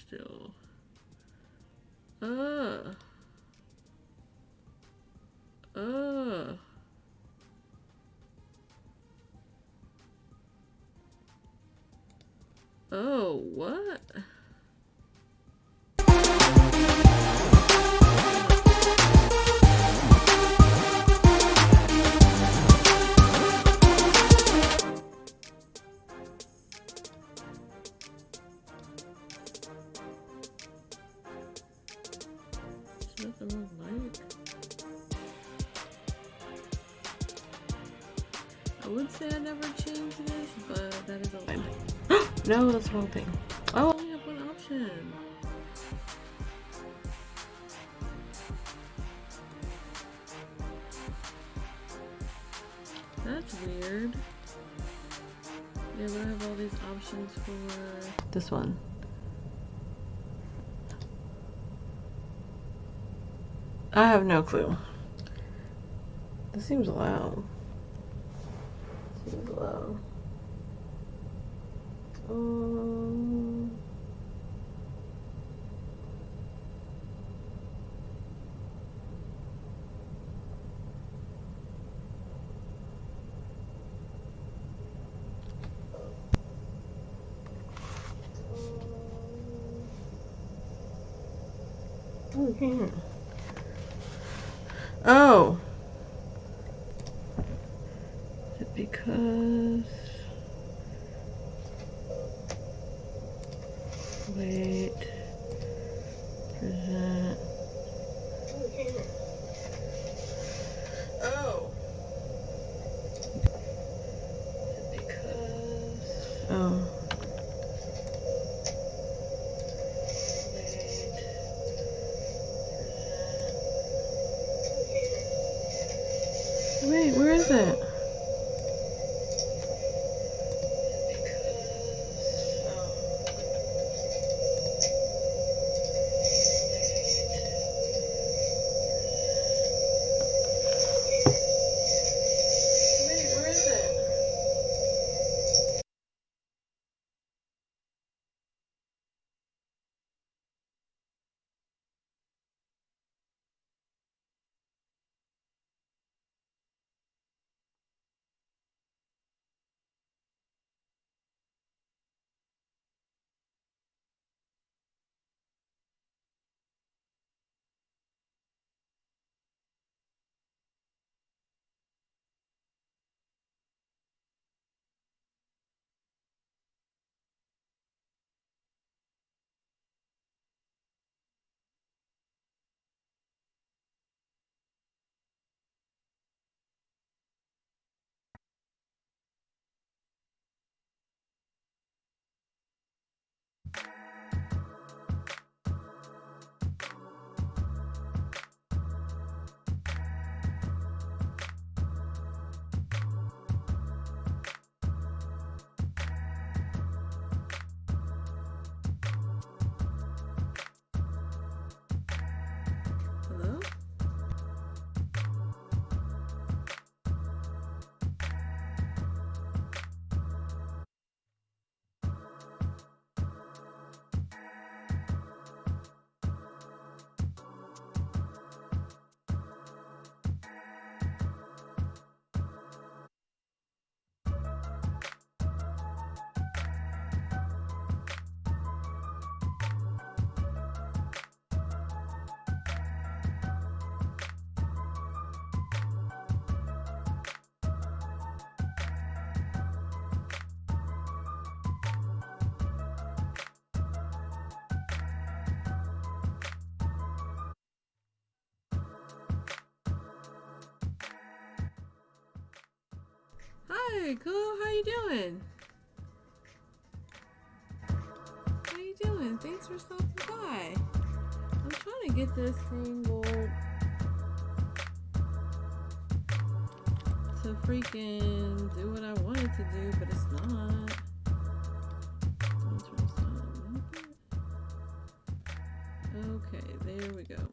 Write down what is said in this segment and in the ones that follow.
still. Oh, what? Nothing like. I would say I never changed this, but that is a lie. No, that's the wrong thing. Oh, I only have one option. That's weird. Yeah, but I have all these options for this one. I have no clue. This seems low. Seems low. Okay. Oh. Is it because... Wait. Present. Okay. Oh. Is it because... Oh. Wait, where is it? Hello? Hi, cool. How you doing? How you doing? Thanks for stopping by. I'm trying to get this thing gold to freaking do what I want it to do, but it's not. Okay, there we go.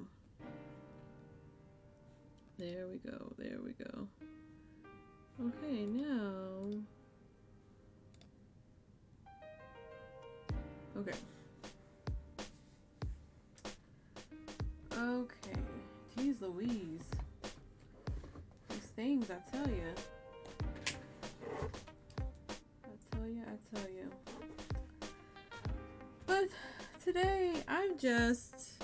There we go. There we go. Okay, now. Okay. Okay. Jeez Louise. These things, I tell you. I tell you. But today, I'm just,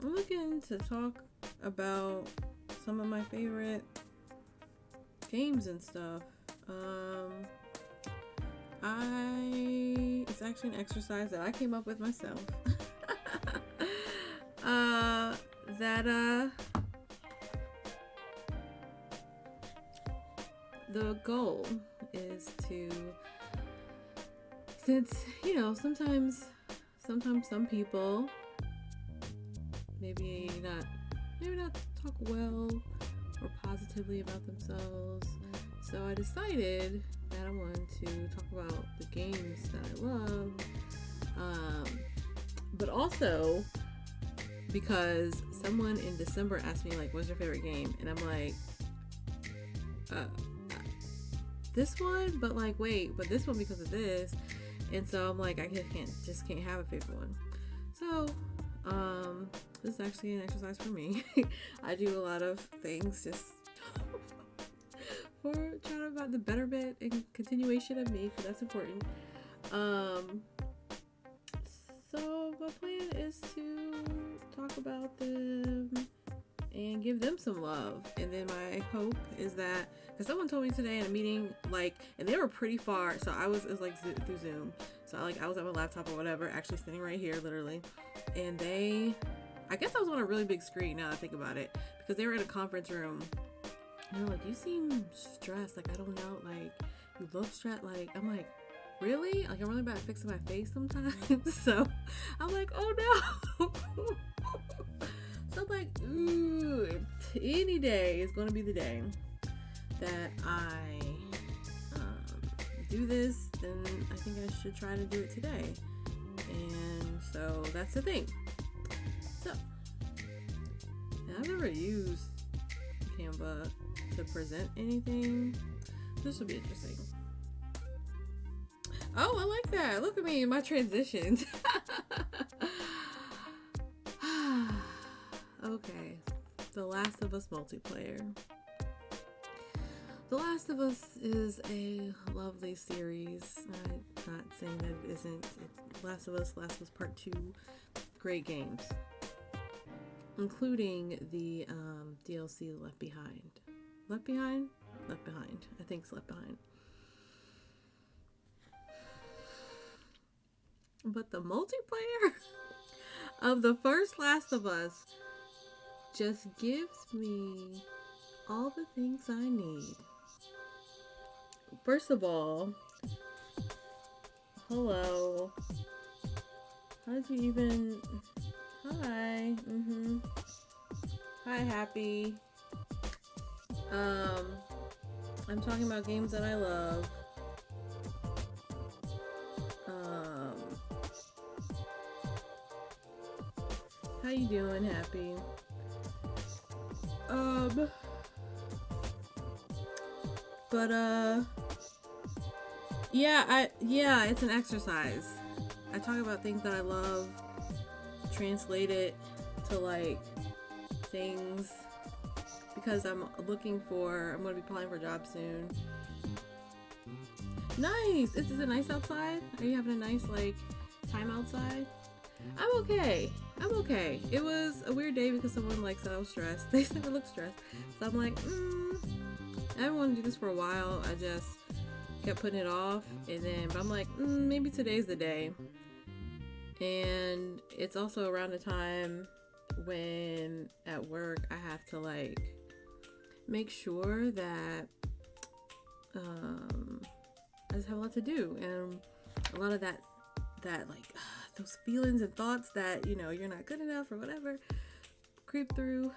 looking to talk about some of my favorite games and stuff. It's actually an exercise that I came up with myself. The goal is to, since, sometimes some people maybe not talk well or positively about themselves. So I decided that I wanted to talk about the games that I love, but also because someone in December asked me, like, what's your favorite game? And I'm like, this one, but like, wait, but this one because of this. And so I'm like, I can't have a favorite one. So this is actually an exercise for me. I do a lot of things just for trying about the betterment and continuation of me, because that's important. So my plan is to talk about them and give them some love. And then my hope is that, because someone told me today in a meeting, like, and they were pretty far, so it was like through Zoom. So I was at my laptop or whatever, actually sitting right here, literally. And I guess I was on a really big screen now that I think about it, because they were in a conference room. And they're like, you seem stressed. Like, I don't know, like, you look stressed. Like, I'm like, really? Like, I'm really bad at fixing my face sometimes. So I'm like, oh no. So I'm like, ooh, if any day is going to be the day that I do this, then I think I should try to do it today. And so that's the thing. So, and I've never used Canva to present anything. This will be interesting. Oh, I like that. Look at me in my transitions. Okay. The Last of Us multiplayer. The Last of Us is a lovely series. I'm not saying that it isn't. Last of Us Part 2, great games. Including the DLC Left Behind. Left Behind? Left Behind. I think it's Left Behind. But the multiplayer of the first Last of Us just gives me all the things I need. First of all, hello. How did you even... Hi. Hi, Happy. I'm talking about games that I love. How you doing, Happy? Yeah, it's an exercise. I talk about things that I love, translate it to like things, because I'm going to be applying for a job soon. Nice! Is it nice outside? Are you having a nice like time outside? I'm okay. It was a weird day because someone like said I was stressed. They said I looked stressed. So I'm like, I didn't want to do this for a while. I just kept putting it off. But I'm like, maybe today's the day. And it's also around the time when at work I have to like make sure that I just have a lot to do. And a lot of that like those feelings and thoughts that, you're not good enough or whatever, creep through.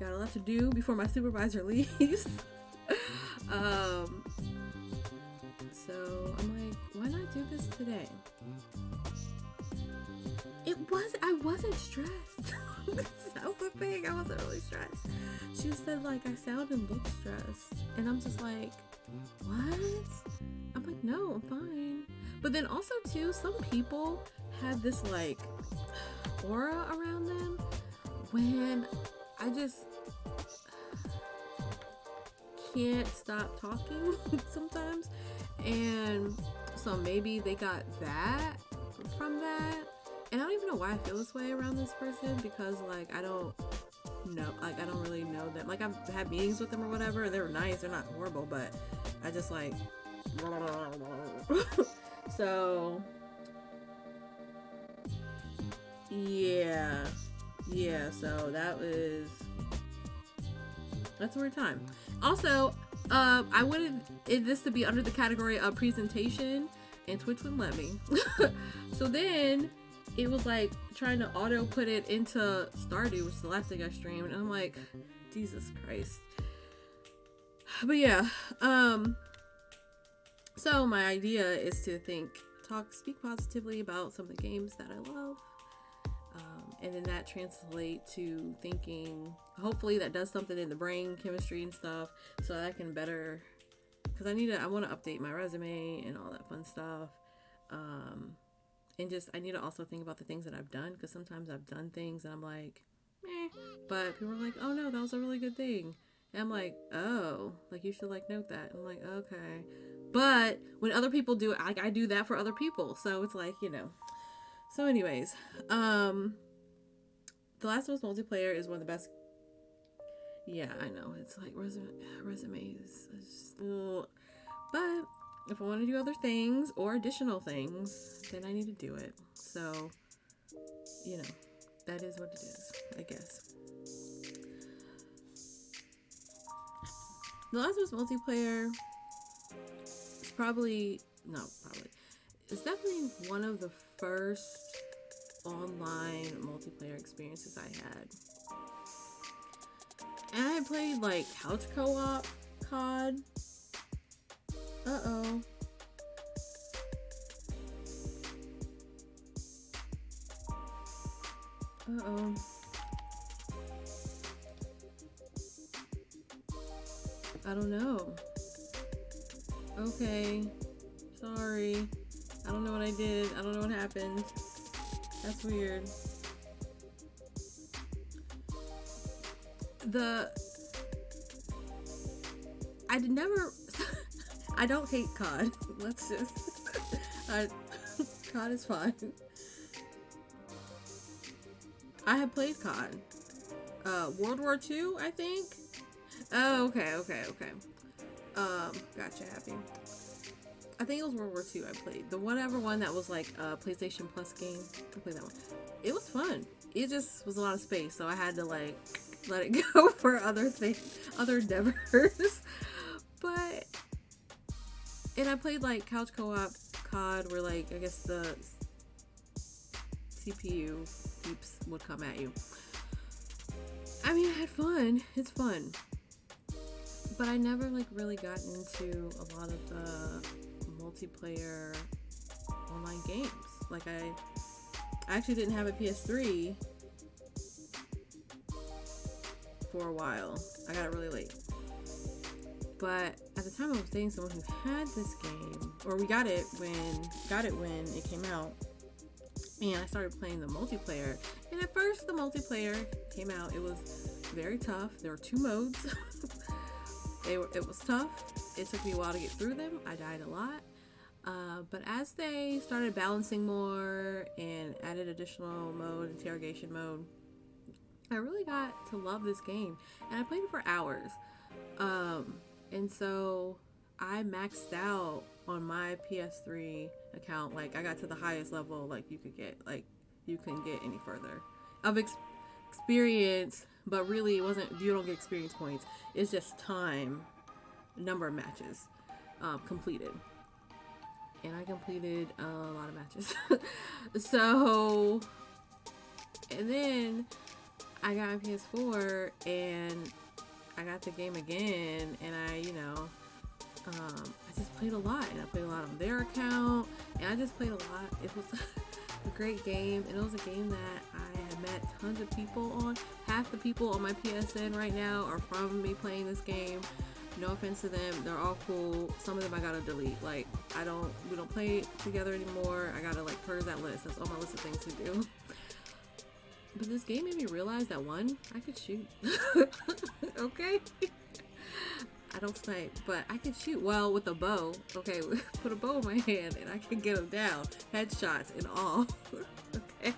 Got a lot to do before my supervisor leaves. So I'm like, why not do this today? I wasn't stressed. That was the thing. I wasn't really stressed. She said like I sound and look stressed. And I'm just like, what? I'm like, no, I'm fine. But then also too, some people have this like aura around them when I just can't stop talking sometimes. And so maybe they got that from that. And I don't even know why I feel this way around this person, because like I don't really know them. Like I've had meetings with them or whatever, and they were nice, they're not horrible, but I just like so yeah, so that's a weird time. Also, I wanted this to be under the category of presentation, and Twitch wouldn't let me. So then it was like trying to auto put it into Stardew, which is the last thing I streamed, and I'm like, Jesus Christ. But yeah, so my idea is to speak positively about some of the games that I love, and then that translate to thinking, hopefully that does something in the brain chemistry and stuff, so I can better, because I want to update my resume and all that fun stuff, and just I need to also think about the things that I've done, because sometimes I've done things and I'm like, meh, but people are like, oh no, that was a really good thing, and I'm like, oh, like you should like note that. I'm like, okay, but when other people do it, I do that for other people, so it's like, you know. So anyways, The Last of Us multiplayer is one of the best. Yeah, I know, it's like resumes, but if I want to do other things or additional things, then I need to do it. So, you know, that is what it is, I guess. The Last of Us multiplayer is it's definitely one of the first online multiplayer experiences I had. And I played like couch co-op COD. Uh-oh. I don't know. Okay. Sorry. I don't know what I did. I don't know what happened. That's weird. I don't hate COD. Let's just COD is fine. I have played COD. World War II, I think. Oh, okay. Gotcha, happy. I think it was World War II I played. The whatever one that was like a PlayStation Plus game. I played that one. It was fun. It just was a lot of space, so I had to like let it go for other endeavors. But, and I played like couch co-op COD, where like I guess the CPU peeps would come at you. I mean, I had fun. It's fun. But I never like really got into a lot of the multiplayer online games. Like I actually didn't have a PS3 for a while. I got it really late. But at the time I was dating someone who had this game, or we got it when it came out, and I started playing the multiplayer. And at first the multiplayer came out, it was very tough. There were 2 modes. It was tough. It took me a while to get through them. I died a lot. But as they started balancing more and added additional mode, interrogation mode, I really got to love this game. And I played it for hours. And so I maxed out on my PS3 account. Like I got to the highest level like you could get. Like you couldn't get any further of experience. But really, it wasn't. You don't get experience points. It's just time, number of matches completed, and I completed a lot of matches. So, and then I got a PS4, and I got the game again, and I just played a lot, and I played a lot on their account, and I just played a lot. It was a great game, and it was a game that I had met tons of people on. Half the people on my PSN right now are from me playing this game. No offense to them, they're all cool. Some of them I gotta delete. Like, we don't play together anymore. I gotta like purge that list. That's on my list of things to do. But this game made me realize that one, I could shoot. Okay? I don't snipe, but I can shoot well with a bow. Okay, put a bow in my hand and I can get them down. Headshots and all. Okay?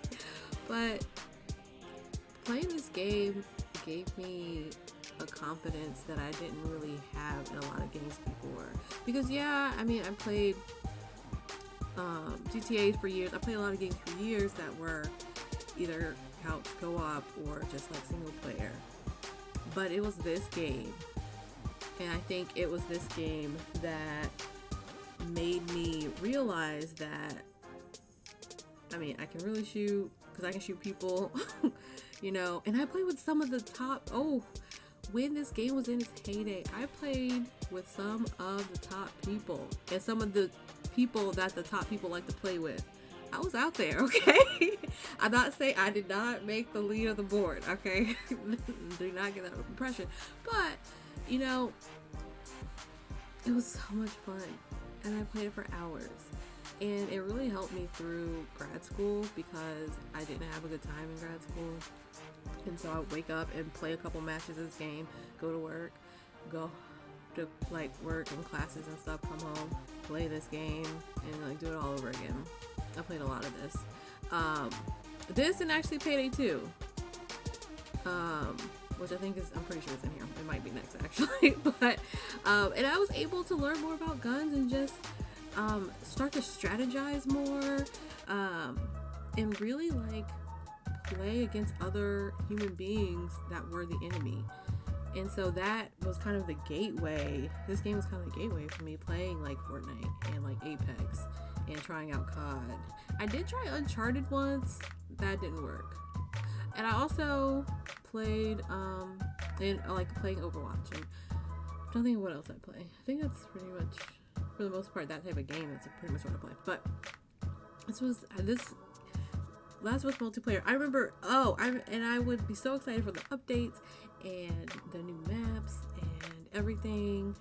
But playing this game gave me a confidence that I didn't really have in a lot of games before. Because yeah, I mean, I played GTA for years. I played a lot of games for years that were either couch co-op or just like single player. But it was this game, and I think it was this game that made me realize that, I mean, I can really shoot, because I can shoot people, you know, and I played with some of the top, when this game was in its heyday, I played with some of the top people, and some of the people that the top people like to play with. I was out there, okay? I'm not saying I did not make the lead of the board, okay? Do not get that impression. But, you know, it was so much fun, and I played it for hours. And it really helped me through grad school, because I didn't have a good time in grad school. And so I would wake up and play a couple matches of this game, go to work, go to like work and classes and stuff, come home, play this game, and like do it all over again. I played a lot of this. This and actually Payday 2. Which I think is, I'm pretty sure it's in here. It might be next actually. But, and I was able to learn more about guns and just start to strategize more, and really like play against other human beings that were the enemy. And so that was kind of the gateway. This game was kind of the gateway for me playing like Fortnite and like Apex and trying out COD. I did try Uncharted once. That didn't work. And I also played and I like playing Overwatch, and I don't think what else I play. I think that's pretty much, for the most part, that type of game. That's pretty much what I play. But this Last of Us multiplayer. I remember, I would be so excited for the updates and the new maps and everything,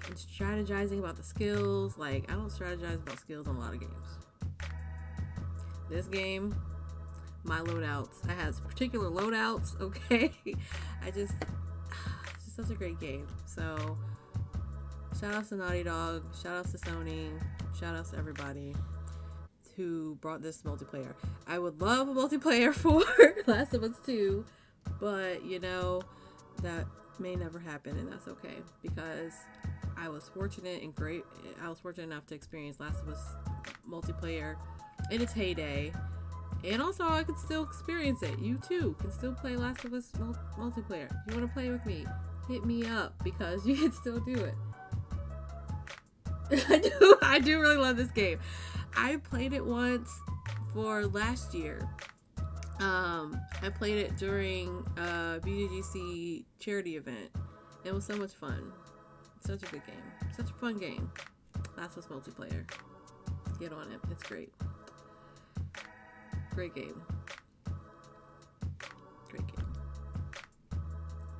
and strategizing about the skills. Like, I don't strategize about skills in a lot of games. This game, my loadouts. I have particular loadouts, okay? It's just such a great game. So, shout outs to Naughty Dog, shout outs to Sony, shout outs to everybody who brought this multiplayer. I would love a multiplayer for Last of Us 2, but you know, that may never happen, and that's okay, because I was fortunate enough to experience Last of Us multiplayer in its heyday, and also I could still experience it. You too can still play Last of Us multiplayer. If you want to play with me, hit me up, because you can still do it. I do really love this game. I played it once for last year. I played it during a BGGC charity event. It was so much fun. Such a good game. Such a fun game. Last of Us multiplayer. Get on it. It's great. Great game. Great game.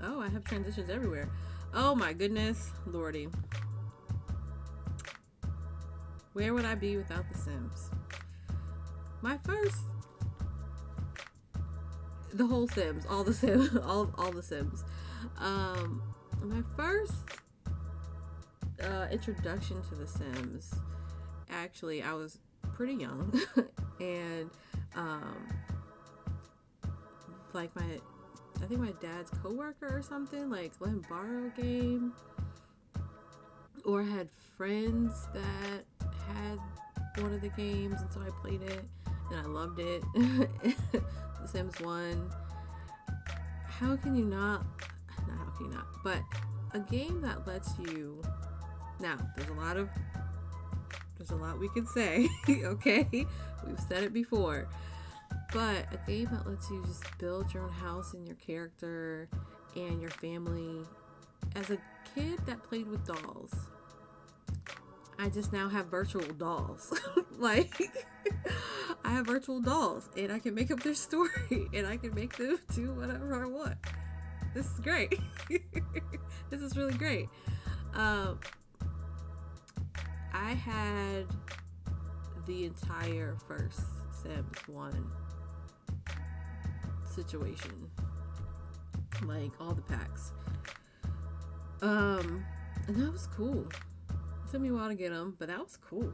Oh, I have transitions everywhere. Oh my goodness. Lordy. Where would I be without The Sims? The whole Sims, all the Sims, all the Sims. My first introduction to The Sims, actually, I was pretty young, and I think my dad's coworker or something like let him borrow a game, or had friends that had one of the games, and so I played it and I loved it. The Sims 1. How can you not, but a game that lets you, now there's a lot we can say, okay, we've said it before, but a game that lets you just build your own house and your character and your family. As a kid that played with dolls, I just now have virtual dolls. Like, I have virtual dolls, and I can make up their story, and I can make them do whatever I want. This is great. This is really great. I had the entire first Sims 1 situation, like all the packs. And that was cool. It took me a while to get them, but that was cool.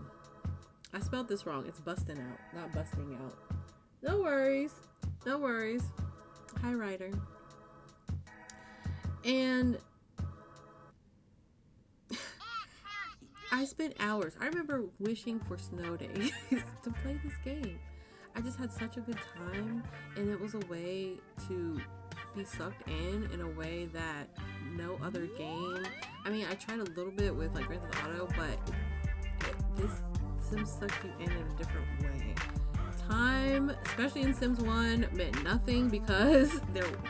I spelled this wrong. It's busting out, not busting out. No worries. No worries. Hi, writer. And I spent hours. I remember wishing for snow days to play this game. I just had such a good time, and it was a way to be sucked in a way that no other game. I mean, I tried a little bit with like Grand Theft Auto, but this Sims sucked you in a different way. Time, especially in Sims 1, meant nothing because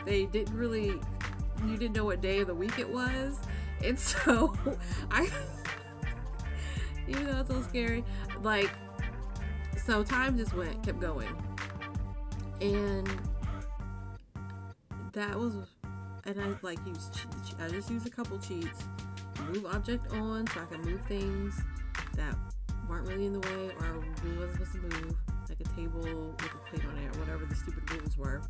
they didn't really, you didn't know what day of the week it was. And so even though it's so scary, like, so time just kept going. And that was, and I like I just used a couple cheats. Move object on so I can move things that weren't really in the way or really wasn't supposed to move, like a table with a plate on it or whatever the stupid rules were,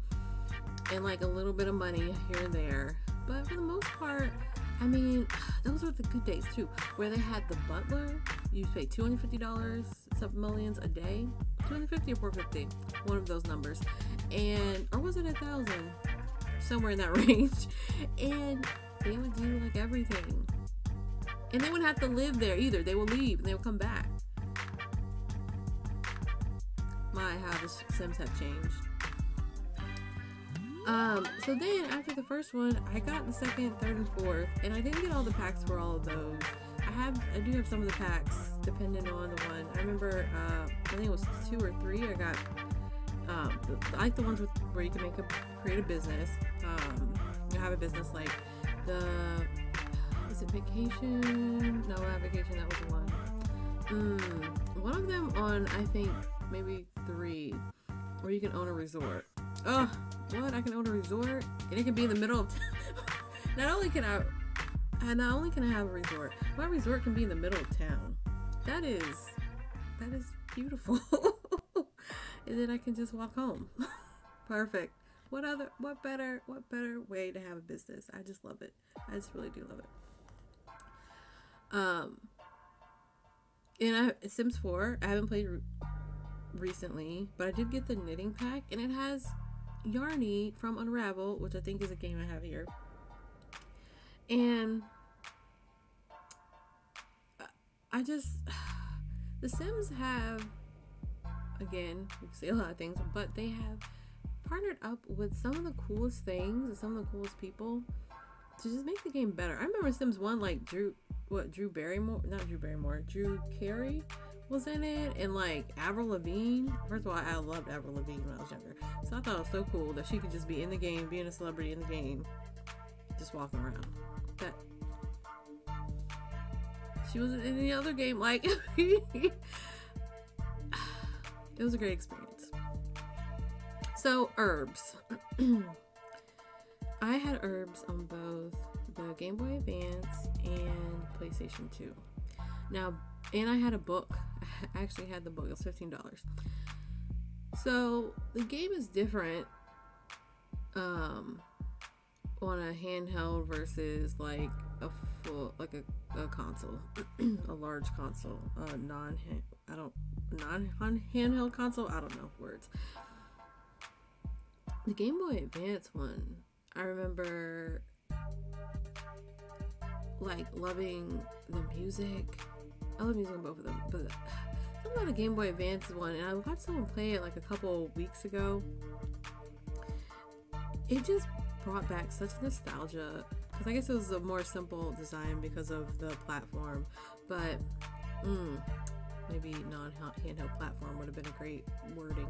and like a little bit of money here and there. But for the most part, I mean, those were the good days too, where they had the butler. You pay $250, something millions a day, $250 or $450, one of those numbers, and or was it 1,000? Somewhere in that range. And they would do like everything, and they wouldn't have to live there either. They would leave and they would come back. My, how the Sims have changed. So then after the first one, I got the second, third, and fourth, and I didn't get all the packs for all of those. I do have some of the packs depending on the one. I remember I think it was 2 or 3. I got I like the ones where you can create a business. You have a business like is it Vacation? No, not Vacation. That was one. One of them on, I think maybe 3, where you can own a resort. Oh, what? I can own a resort, and it can be in the middle of not only can I have a resort, my resort can be in the middle of town. That is beautiful. And then I can just walk home. Perfect. What better way to have a business? I just love it. I just really do love it. And Sims 4, I haven't played recently, but I did get the knitting pack, and it has Yarny from Unravel, which I think is a game I have here. And the Sims have, again, we can say a lot of things, but they have partnered up with some of the coolest things and some of the coolest people to just make the game better. I remember Sims 1, like Drew Carey was in it, and like Avril Lavigne. First of all, I loved Avril Lavigne when I was younger, so I thought it was so cool that she could just be in the game, being a celebrity in the game, just walking around. That she wasn't in any other game, like it was a great experience. So herbs. I had herbs on both the Game Boy Advance and PlayStation 2. Now, and I had a book. I actually had the book. It was $15. So the game is different on a handheld versus like a full, like a console, a large console, non-handheld console. I don't know words. The Game Boy Advance one, I remember like loving the music. I love music on both of them, but something about the Game Boy Advance one, and I watched someone play it like a couple weeks ago. It just brought back such nostalgia, because I guess it was a more simple design because of the platform, but maybe non-handheld platform would have been a great wording.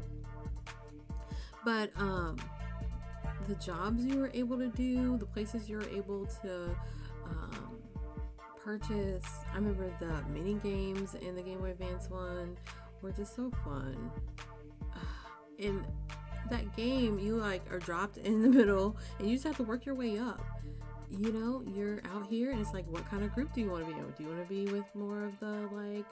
But the jobs you were able to do, the places you were able to purchase. I remember the mini games in the Game Boy Advance one were just so fun. And that game, you like are dropped in the middle and you just have to work your way up. You know, you're out here and it's like, what kind of group do you want to be in? Do you want to be with more of the like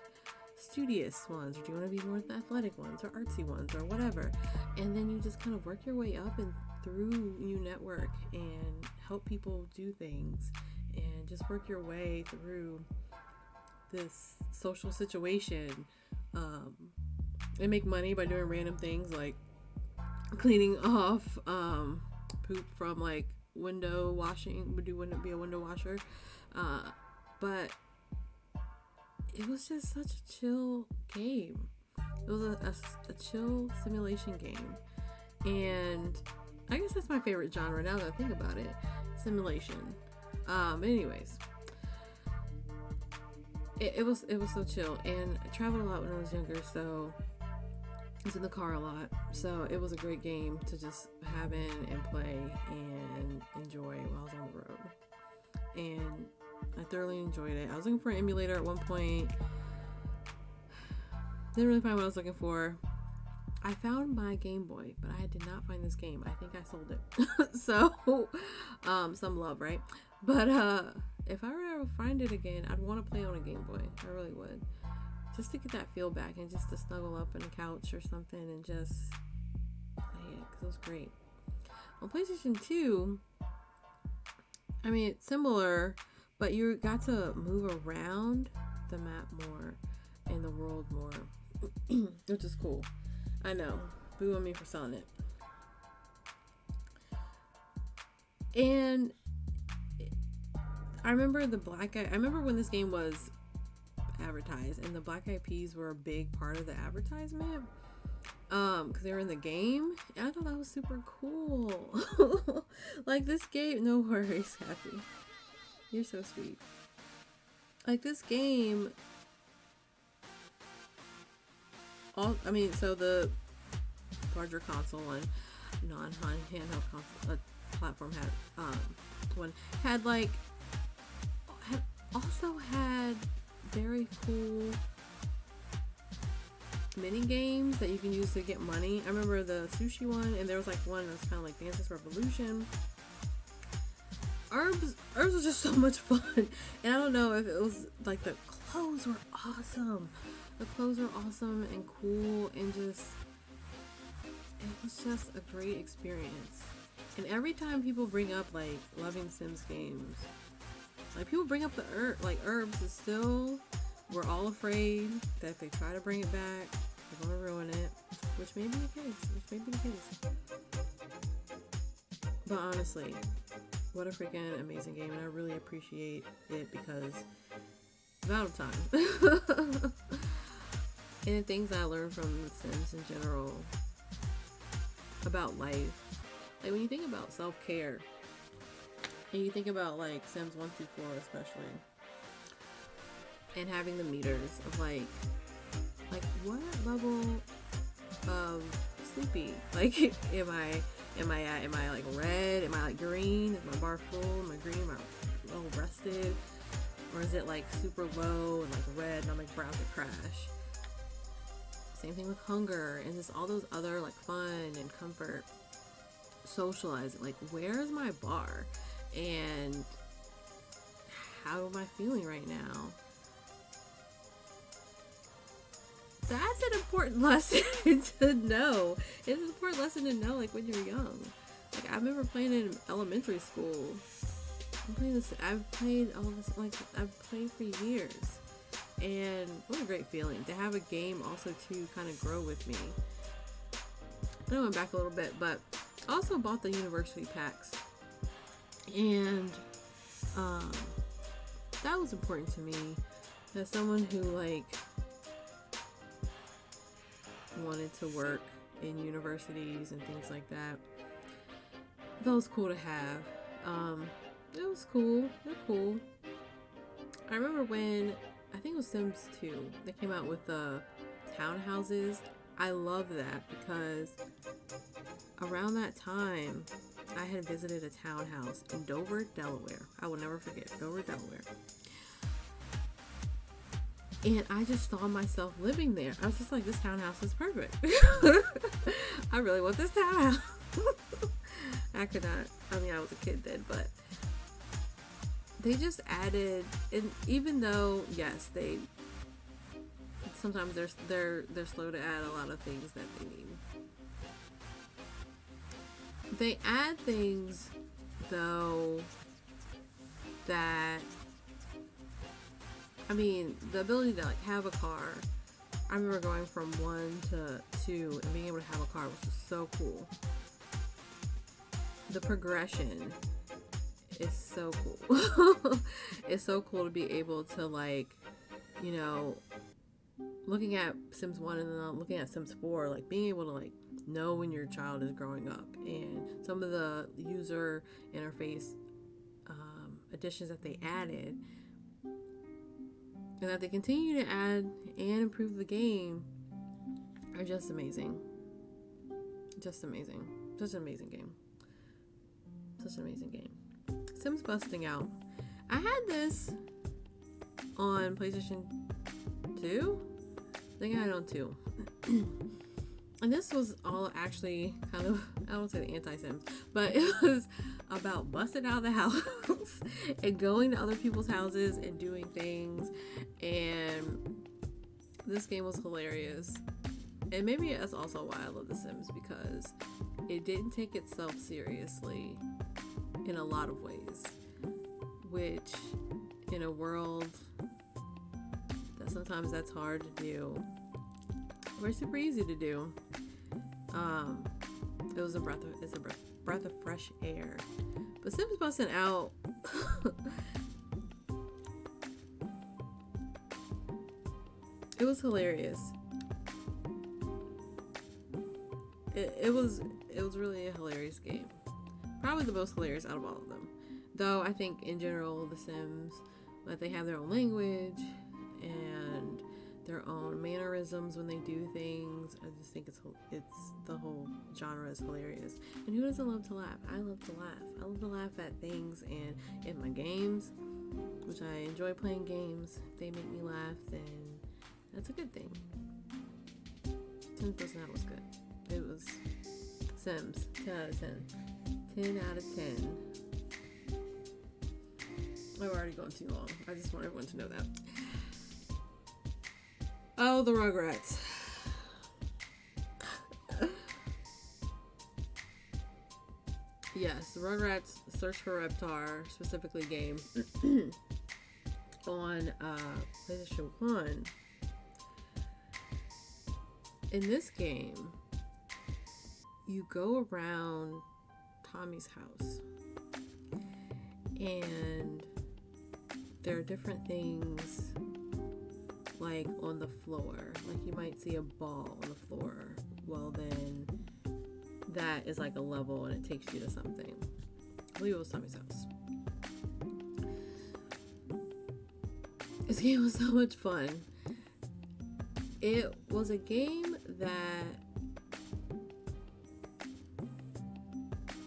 studious ones, or do you want to be more of the athletic ones or artsy ones or whatever? And then you just kind of work your way up and through, you network and help people do things and just work your way through this social situation, and make money by doing random things like cleaning off poop from like window washing. Be a window washer, but it was just such a chill game. It was a chill simulation game, and I guess that's my favorite genre now that I think about it, simulation. Anyways, it was so chill, and I traveled a lot when I was younger, so I was in the car a lot, so it was a great game to just have in and play and enjoy while I was on the road. And I thoroughly enjoyed it. I was looking for an emulator at one point. Didn't really find what I was looking for. I found my Game Boy, but I did not find this game. I think I sold it. So, some love, right? But if I were to ever find it again, I'd want to play on a Game Boy. I really would. Just to get that feel back and just to snuggle up on a couch or something and just play it, because it was great. On PlayStation 2, I mean, it's similar, but you got to move around the map more and the world more, which is cool. I know, boo on me for selling it. And I remember I remember when this game was advertised, and the Black Eyed Peas were a big part of the advertisement, because they were in the game, and I thought that was super cool. Like, this game, no worries, Kathy, you're so sweet. Like, this game, so the larger console and non-handheld console platform also had very cool mini games that you can use to get money. I remember the sushi one, and there was like one that was kind of like Dance's Revolution. Herbs was just so much fun, and I don't know if it was like the clothes were awesome. The clothes were awesome and cool, and just it was just a great experience. And every time people bring up like loving Sims games, like people bring up the herbs, is still, we're all afraid that if they try to bring it back, they're gonna ruin it, which may be the case. But honestly, what a freaking amazing game, and I really appreciate it because I'm out of time. And the things I learned from The Sims in general about life, like when you think about self-care, and you think about like Sims 1 through 4 especially, and having the meters of like what level of sleepy, like am I like red, am I like green, is my bar full, am I green, am I well rested, or is it like super low and like red and I'm like about to crash? Same thing with hunger and just all those other like fun and comfort, socializing, like where is my bar and how am I feeling right now? That's an important lesson to know. It's an important lesson to know, like when you're young. Like I remember playing in elementary school. I've played for years. And what a great feeling to have a game also to kind of grow with me. I went back a little bit, but I also bought the university packs. And that was important to me as someone who like wanted to work in universities and things like that. That was cool to have. It was cool. They're cool. I remember when I think it was Sims 2, they came out with the townhouses. I love that because around that time I had visited a townhouse in Dover, Delaware. I will never forget Dover, Delaware. And I just saw myself living there. I was just like, this townhouse is perfect. I really want this townhouse. I could not. I mean, I was a kid then, but they just added, and even though, yes, they sometimes they're slow to add a lot of things that they need. They add things though that, I mean, the ability to like have a car. I remember going from 1 to 2 and being able to have a car was just so cool. The progression is so cool. It's so cool to be able to, like, you know, looking at Sims 1 and then looking at Sims 4, like being able to like know when your child is growing up, and some of the user interface additions that they added and that they continue to add and improve the game are just amazing. Just amazing. Such an amazing game. Such an amazing game. Sims Busting Out. I had this on PlayStation 2. I think I had it on 2. And this was all actually kind of, I don't say the anti-Sims, but it was about busting out of the house and going to other people's houses and doing things. And this game was hilarious. And maybe that's also why I love The Sims, because it didn't take itself seriously in a lot of ways, which in a world that sometimes that's hard to do, or super easy to do. It was a breath of fresh air. But Sims Busting Out, it was hilarious. It was really a hilarious game. Probably the most hilarious out of all of them. Though I think in general The Sims, like, they have their own language and their own mannerisms when they do things. I just think it's the whole genre is hilarious. And who doesn't love to laugh? I love to laugh. I love to laugh at things, and in my games, which I enjoy playing games, if they make me laugh, then that's a good thing. Sims Busting Out was good. It was Sims 10 out of 10. 10 out of 10. I've already gone too long. I just want everyone to know that. Oh, the Rugrats. Yes, the Rugrats Search for Reptar, specifically game, on PlayStation 1. In this game, you go around Tommy's house, and there are different things like on the floor. Like, you might see a ball on the floor. Well, then that is like a level and it takes you to something. I believe it was Tommy's house. This game was so much fun. It was a game that,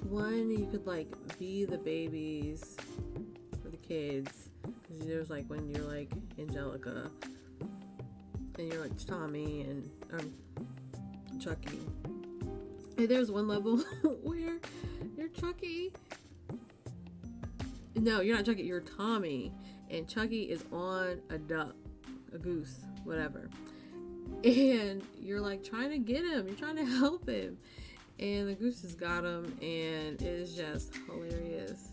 one, you could like be the babies for the kids, because there's like when you're like Angelica and you're like Tommy and Chucky. And there's one level where you're Chucky. No, you're not Chucky, you're Tommy, and Chucky is on a duck, a goose, whatever. And you're like trying to get him, you're trying to help him, and the goose has got him, and it is just hilarious.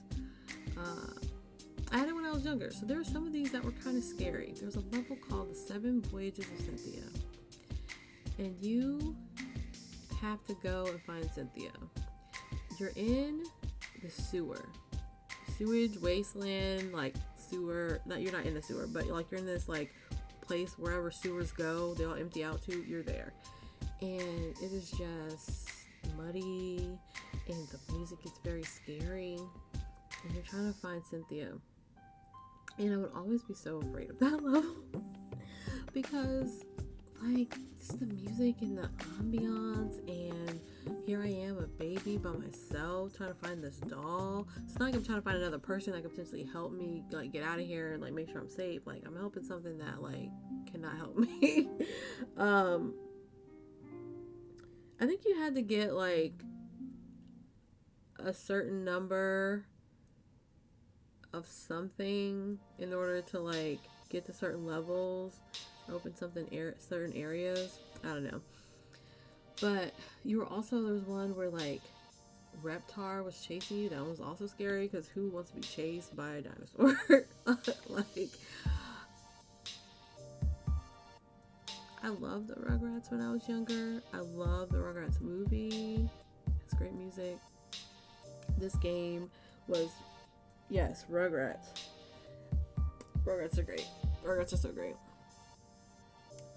I had it when I was younger, so there were some of these that were kind of scary. There was a level called the 7 Voyages of Cynthia, and you have to go and find Cynthia. You're in the sewage wasteland, like sewer. You're not in the sewer, but like you're in this like place wherever sewers go, they all empty out to. You're there, and it is just muddy, and the music is very scary, and you're trying to find Cynthia. And I would always be so afraid of that level because like just the music and the ambiance, and here I am, a baby by myself trying to find this doll. It's not like I'm trying to find another person that could potentially help me like get out of here and like make sure I'm safe. Like I'm helping something that like cannot help me. I think you had to get like a certain number of something in order to like get to certain levels, open certain areas. I don't know. But you were also, there was one where like Reptar was chasing you. That was also scary because who wants to be chased by a dinosaur? Like, I loved the Rugrats when I was younger. I loved the Rugrats movie. It's great music. This game was, yes, Rugrats. Rugrats are great. Rugrats are so great.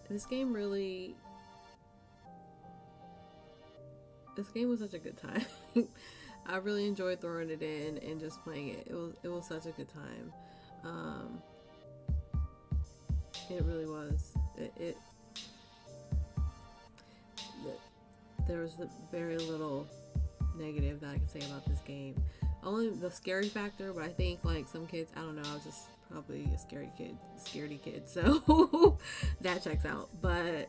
This game really, this game was such a good time. I really enjoyed throwing it in and just playing it. It was such a good time. It really was. There was very little negative that I can say about this game. Only the scary factor, but I think like some kids, I don't know, I was just probably a scaredy kid, so that checks out. But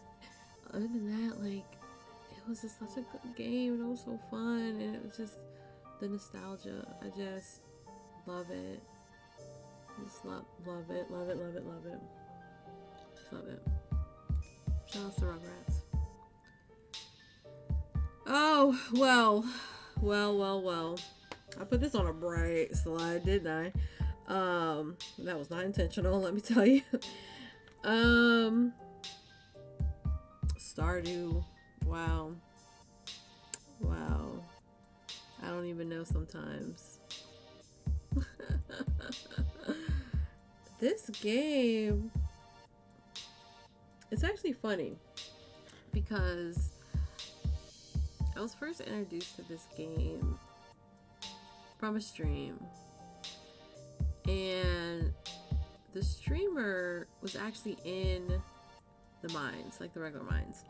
other than that, like, it was just such a good game, and it was so fun, and it was just the nostalgia. I just love it. Just love it. Just love it. Shout out to Rugrats. Oh, well. I put this on a bright slide, didn't I? That was not intentional, let me tell you. Stardew. Wow. I don't even know sometimes. This game, it's actually funny because I was first introduced to this game from a stream, and the streamer was actually in the mines, like the regular mines,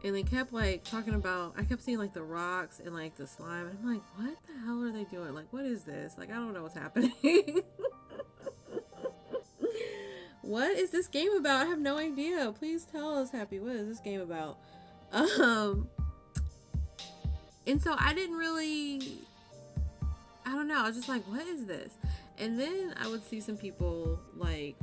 and they kept like talking about, I kept seeing like the rocks and like the slime, and I'm like, what the hell are they doing? Like, what is this? Like, I don't know what's happening. What is this game about? I have no idea. Please tell us, Happy, what is this game about? And so I didn't really, I don't know, I was just like, what is this? And then I would see some people like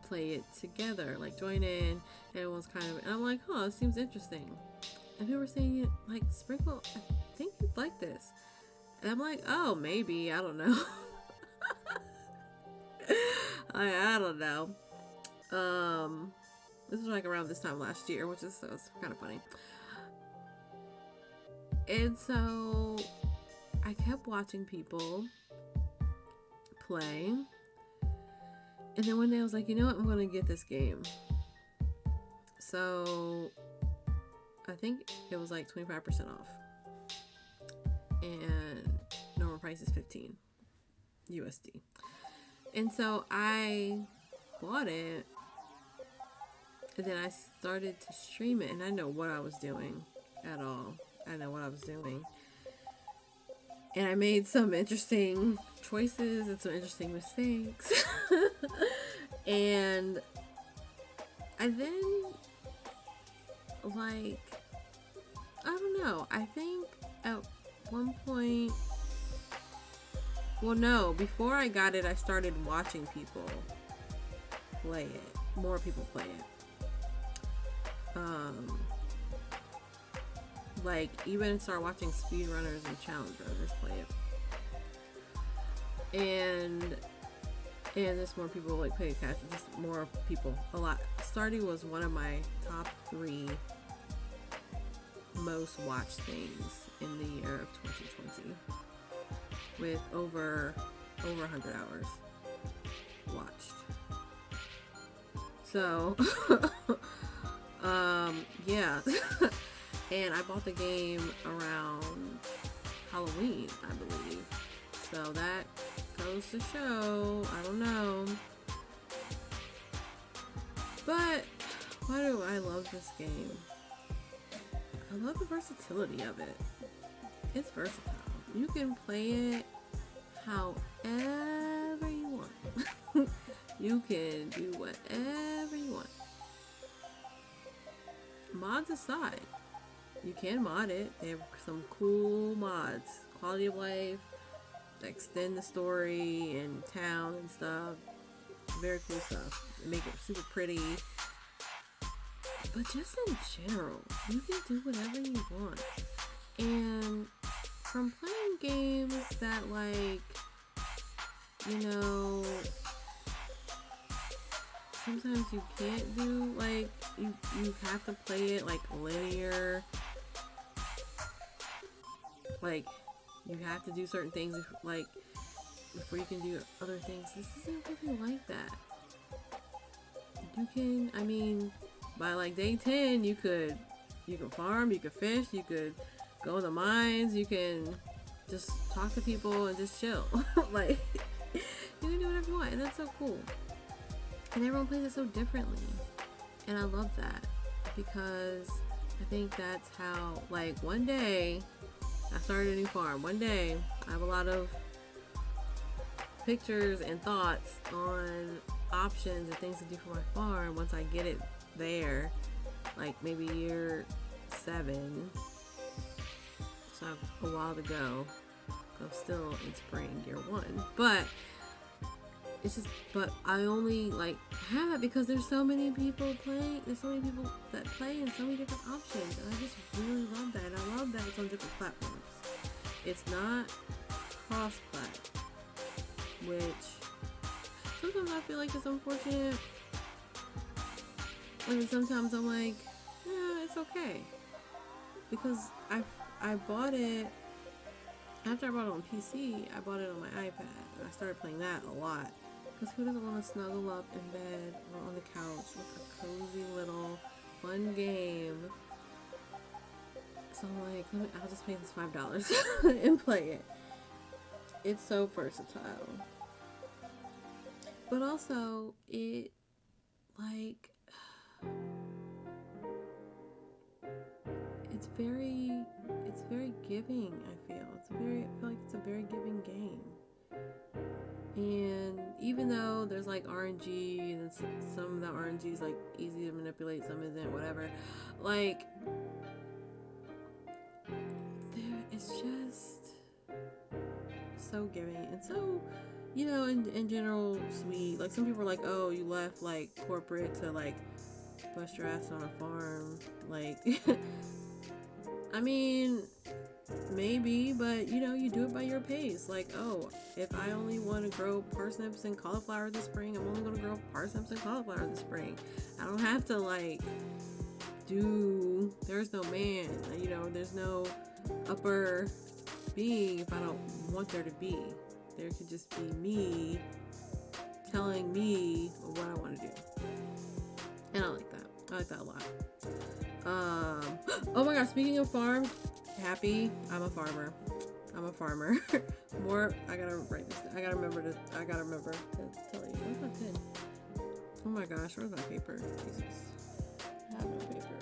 play it together, like join in, and everyone's kind of, and I'm like, it seems interesting. And people were saying, like, Sprinkle, I think you'd like this. And I'm like, oh, maybe, I don't know. I don't know. This was like around this time last year, which is kind of funny. And so I kept watching people play. And then one day I was like, you know what? I'm going to get this game. So I think it was like 25% off. And normal price is $15 USD. And so I bought it. And then I started to stream it. And I know what I was doing at all. I know what I was doing. And I made some interesting choices and some interesting mistakes. And I then, like, I don't know. I think at one point, well, no, before I got it, I started watching people play it. More people play it. Like, even start watching speedrunners and challenge runners play it. And there's more people like play catch, just more people, a lot. Stardew was one of my top 3 most watched things in the year of 2020, with over 100 hours watched. So yeah. And I bought the game around Halloween, I believe. So that goes to show, I don't know. But why do I love this game? I love the versatility of it. It's versatile. You can play it however you want. You can do whatever you want. Mods aside, you can mod it. They have some cool mods. Quality of life, extend the story and town and stuff. Very cool stuff. They make it super pretty. But just in general, you can do whatever you want. And from playing games that, like, you know, sometimes you can't do, like, you have to play it like linear. Like, you have to do certain things, like, before you can do other things. This isn't really like that. You can, I mean, by like day 10, you can farm, you can fish, you could go in the mines, you can just talk to people and just chill. Like, you can do whatever you want, and that's so cool. And everyone plays it so differently, and I love that, because I think that's how, like, one day I started a new farm. One day I have a lot of pictures and thoughts on options and things to do for my farm once I get it there, like maybe year 7. So I have a while to go. I'm still in spring, year 1, but it's just, but I only like have it because there's so many people playing. There's so many people that play and so many different options, and I just really love that. And I love that it's on different platforms. It's not cross-plat, which sometimes I feel like it's unfortunate. And sometimes I'm like, yeah, it's okay, because I bought it after I bought it on PC. I bought it on my iPad, and I started playing that a lot. Because who doesn't want to snuggle up in bed or on the couch with a cozy little fun game? So I'm like, I'll just pay this $5 and play it. It's so versatile. But also, it, like, it's very giving, I feel. I feel like it's a very giving game. And even though there's like RNG, and some of the RNG is like easy to manipulate, some isn't, whatever, like, it's just so giving and so, you know, in general, sweet. Like, some people are like, oh, you left like corporate to like bust your ass on a farm, like I mean, maybe, but you know, you do it by your pace. Like, oh, if I only want to grow parsnips and cauliflower this spring, I'm only going to grow parsnips and cauliflower this spring. I don't have to, like, there's no man, you know, there's no upper being if I don't want there to be. There could just be me telling me what I want to do. And I like that. I like that a lot. Oh my god, speaking of farms, happy, I'm a farmer. More, I gotta write this down. I gotta remember to tell you. Where's my pen? Oh my gosh, where's my paper? Jesus. I have no paper.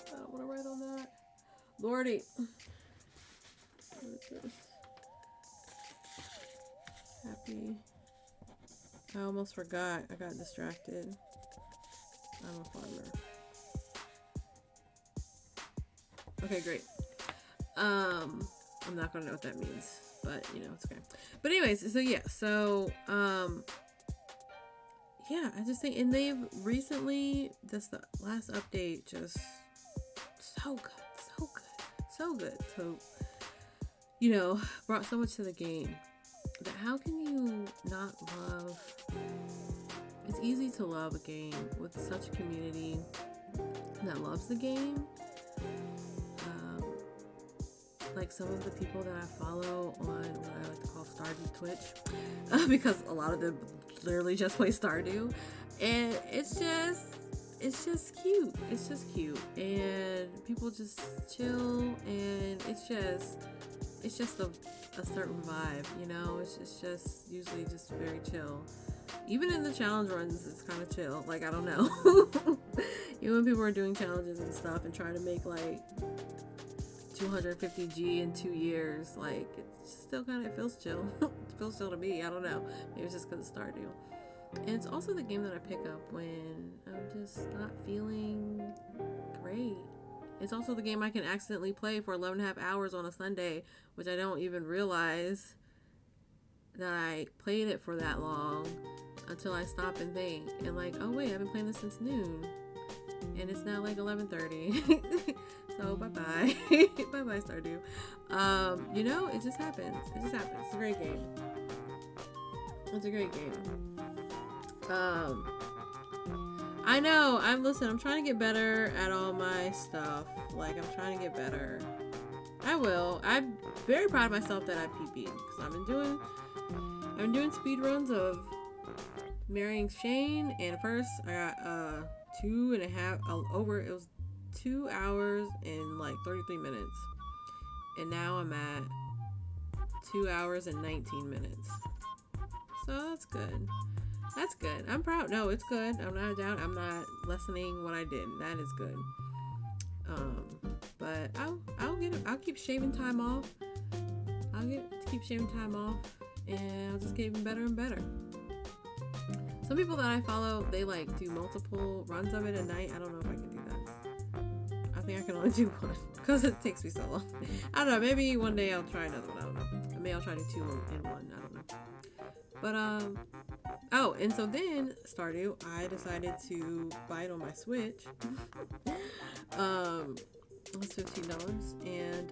I don't want to write on that. Lordy. What is this? Happy. I almost forgot. I got distracted. I'm a farmer. Okay, great. I'm not gonna know what that means, but you know, it's okay. But anyways, so yeah, yeah, I just think, and they've recently, the last update, just so good. So, you know, brought so much to the game that how can you not love? It's easy to love a game with such a community that loves the game. Like some of the people that I follow on what I like to call Stardew Twitch, because a lot of them literally just play Stardew, and it's just cute. It's just cute, and people just chill, and it's just a certain vibe, you know. It's just usually just very chill. even in the challenge runs, it's kind of chill. Like, I don't know. Even when people are doing challenges and stuff and trying to make like 250G in 2 years, like, it's still kind of, it feels chill. It feels chill to me. I don't know. Maybe it's just because it's Stardew. And it's also the game that I pick up when I'm just not feeling great. It's also the game I can accidentally play for 11.5 hours on a Sunday, which I don't even realize that I played it for that long until I stop and think. And like, oh wait, I've been playing this since noon. And it's now like 11:30. So bye-bye. Bye-bye, Stardew. You know, it just happens. It just happens. It's a great game. It's a great game. I know, I'm trying to get better at all my stuff. Like, I'm trying to get better. I will. I'm very proud of myself that I PB'd, because I've been doing speed runs of marrying Shane, and first I got 2 hours and like 33 minutes, and now I'm at 2 hours and 19 minutes. So that's good. That's good. I'm proud. No, it's good. I'm not lessening what I did. That is good. But I'll keep shaving time off. Keep shaving time off, and I'll just get even better and better. Some people that I follow, they like do multiple runs of it a night. I don't know if I can do that. I think I can only do one because it takes me so long. I don't know. Maybe one day I'll try another one. I don't know. Maybe I'll try to do 2 in one. I don't know. But oh, and so then Stardew, I decided to buy it on my Switch. It was $15, and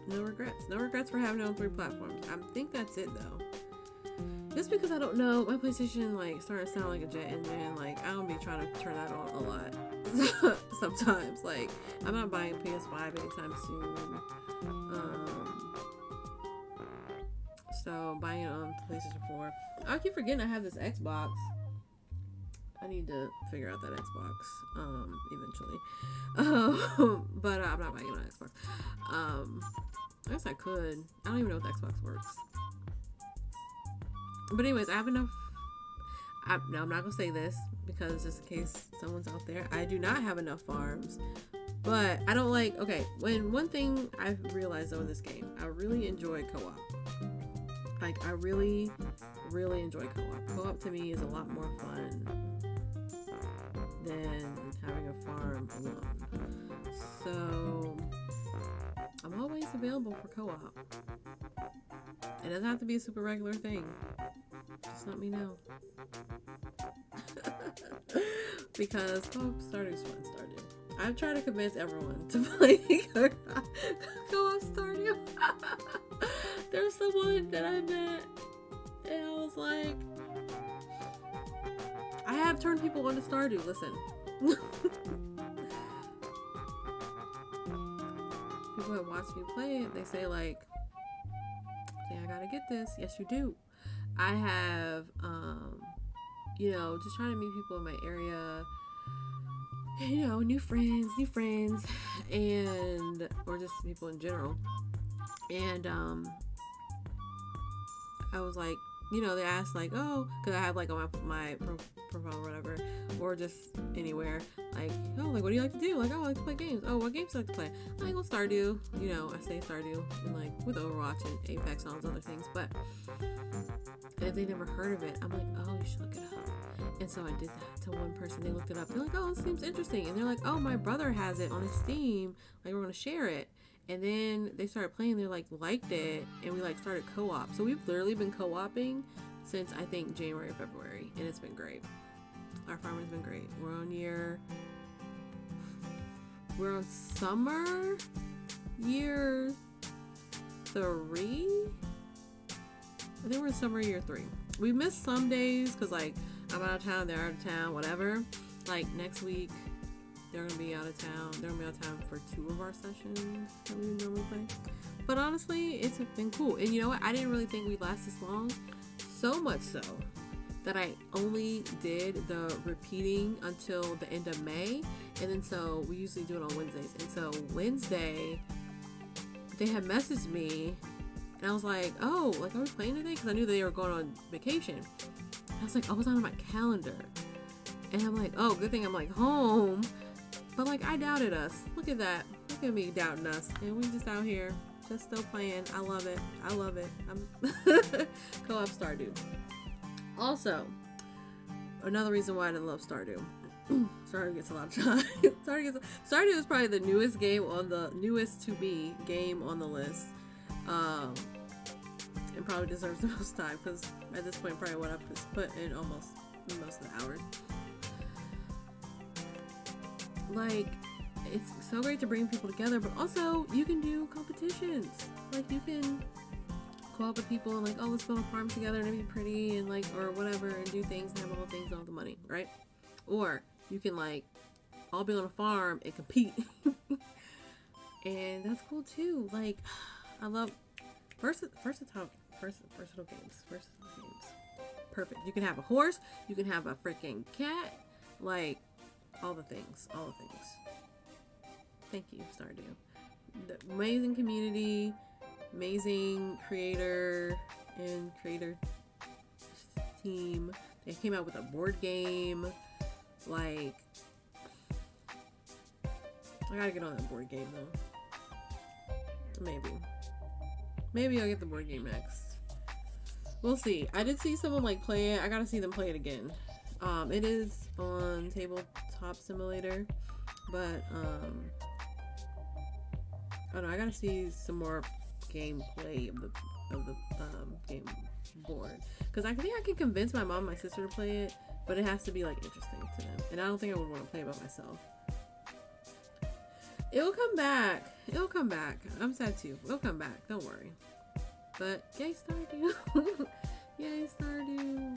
no regrets for having it on 3 platforms. I think that's it though. Just because I don't know, my PlayStation like started to sound like a jet engine. Like, I don't be trying to turn that on a lot. Sometimes, like, I'm not buying a PS5 anytime soon. So buying it on PlayStation 4. I keep forgetting I have this Xbox. I need to figure out that Xbox eventually. But I'm not buying it on Xbox. I guess I could. I don't even know if Xbox works. But anyways, I have enough. No, I'm not gonna say this because just in case someone's out there, I do not have enough farms. But I don't like. Okay, one thing I've realized though in this game, I really enjoy co-op. Like, I really, really enjoy co-op. Co-op to me is a lot more fun than having a farm alone. So I'm always available for co-op. It doesn't have to be a super regular thing. Just let me know. Because Stardew's fun. Stardew. I've tried to convince everyone to play co-op Stardew. There's someone that I met, and I was like, I have turned people on to Stardew. Listen. People have watched me play it. They say like, "Hey, I gotta get this." Yes, you do. I have, just trying to meet people in my area. New friends, and or just people in general. And I was like, they asked like, oh, because I have like on my profile or whatever, or just anywhere, like, oh, like, what do you like to do? Like, oh, I like to play games. Oh, what games do you like to play? I like, well, Stardew. I say Stardew, and like with Overwatch and Apex and all those other things. But if they never heard of it, I'm like, oh, you should look it up. And so I did that to one person. They looked it up. They're like, oh, it seems interesting. And they're like, oh, my brother has it on his Steam. Like, we're gonna share it. And then they started playing, they liked it, and we started co-op. So we've literally been co-oping since I think January, February, and it's been great. Our farm has been great. We're on summer year 3. I think we're in summer year 3. We missed some days because I'm out of town, they're out of town, whatever. Like next week, they're gonna be out of town. They're gonna be out of town for 2 of our sessions that we normally play. But honestly, it's been cool. And you know what? I didn't really think we'd last this long. So much so that I only did the repeating until the end of May. And then so we usually do it on Wednesdays. And so Wednesday, they had messaged me And I was like, oh, like, are we playing today? Because I knew they were going on vacation. I was like, I was on my calendar. And I'm like, oh, good thing I'm like home. But like, I doubted us. Look at that. Look at me doubting us. And we just out here, just still playing. I love it. I love it. I'm co-op Stardew. Also, another reason why I didn't love Stardew. Stardew gets a lot of time. Stardew is probably the newest game on the newest to be game on the list. And probably deserves the most time because at this point probably what I've put in almost most of the hours. Like, it's so great to bring people together, but also you can do competitions. Like, you can go up with people and like, oh, let's build a farm together and it'd be pretty and like, or whatever, and do things and have all the things and all the money, right? Or you can like all be on a farm and compete. And that's cool too. Like, I love versatile games. Perfect. You can have a horse, you can have a freaking cat, like all the things. Thank you, Stardew. The amazing community, amazing creator team. They came out with a board game. Like, I gotta get on that board game though. Maybe I'll get the board game next. We'll see. I did see someone like play it. I gotta see them play it again. It is on Tabletop Simulator, but I don't know. I gotta see some more gameplay of the game board, because I think I can convince my mom and my sister to play it, but it has to be like interesting to them, and I don't think I would want to play it by myself. It'll come back. I'm sad too. It'll come back. Don't worry. But yay, Stardew. Yay, Stardew.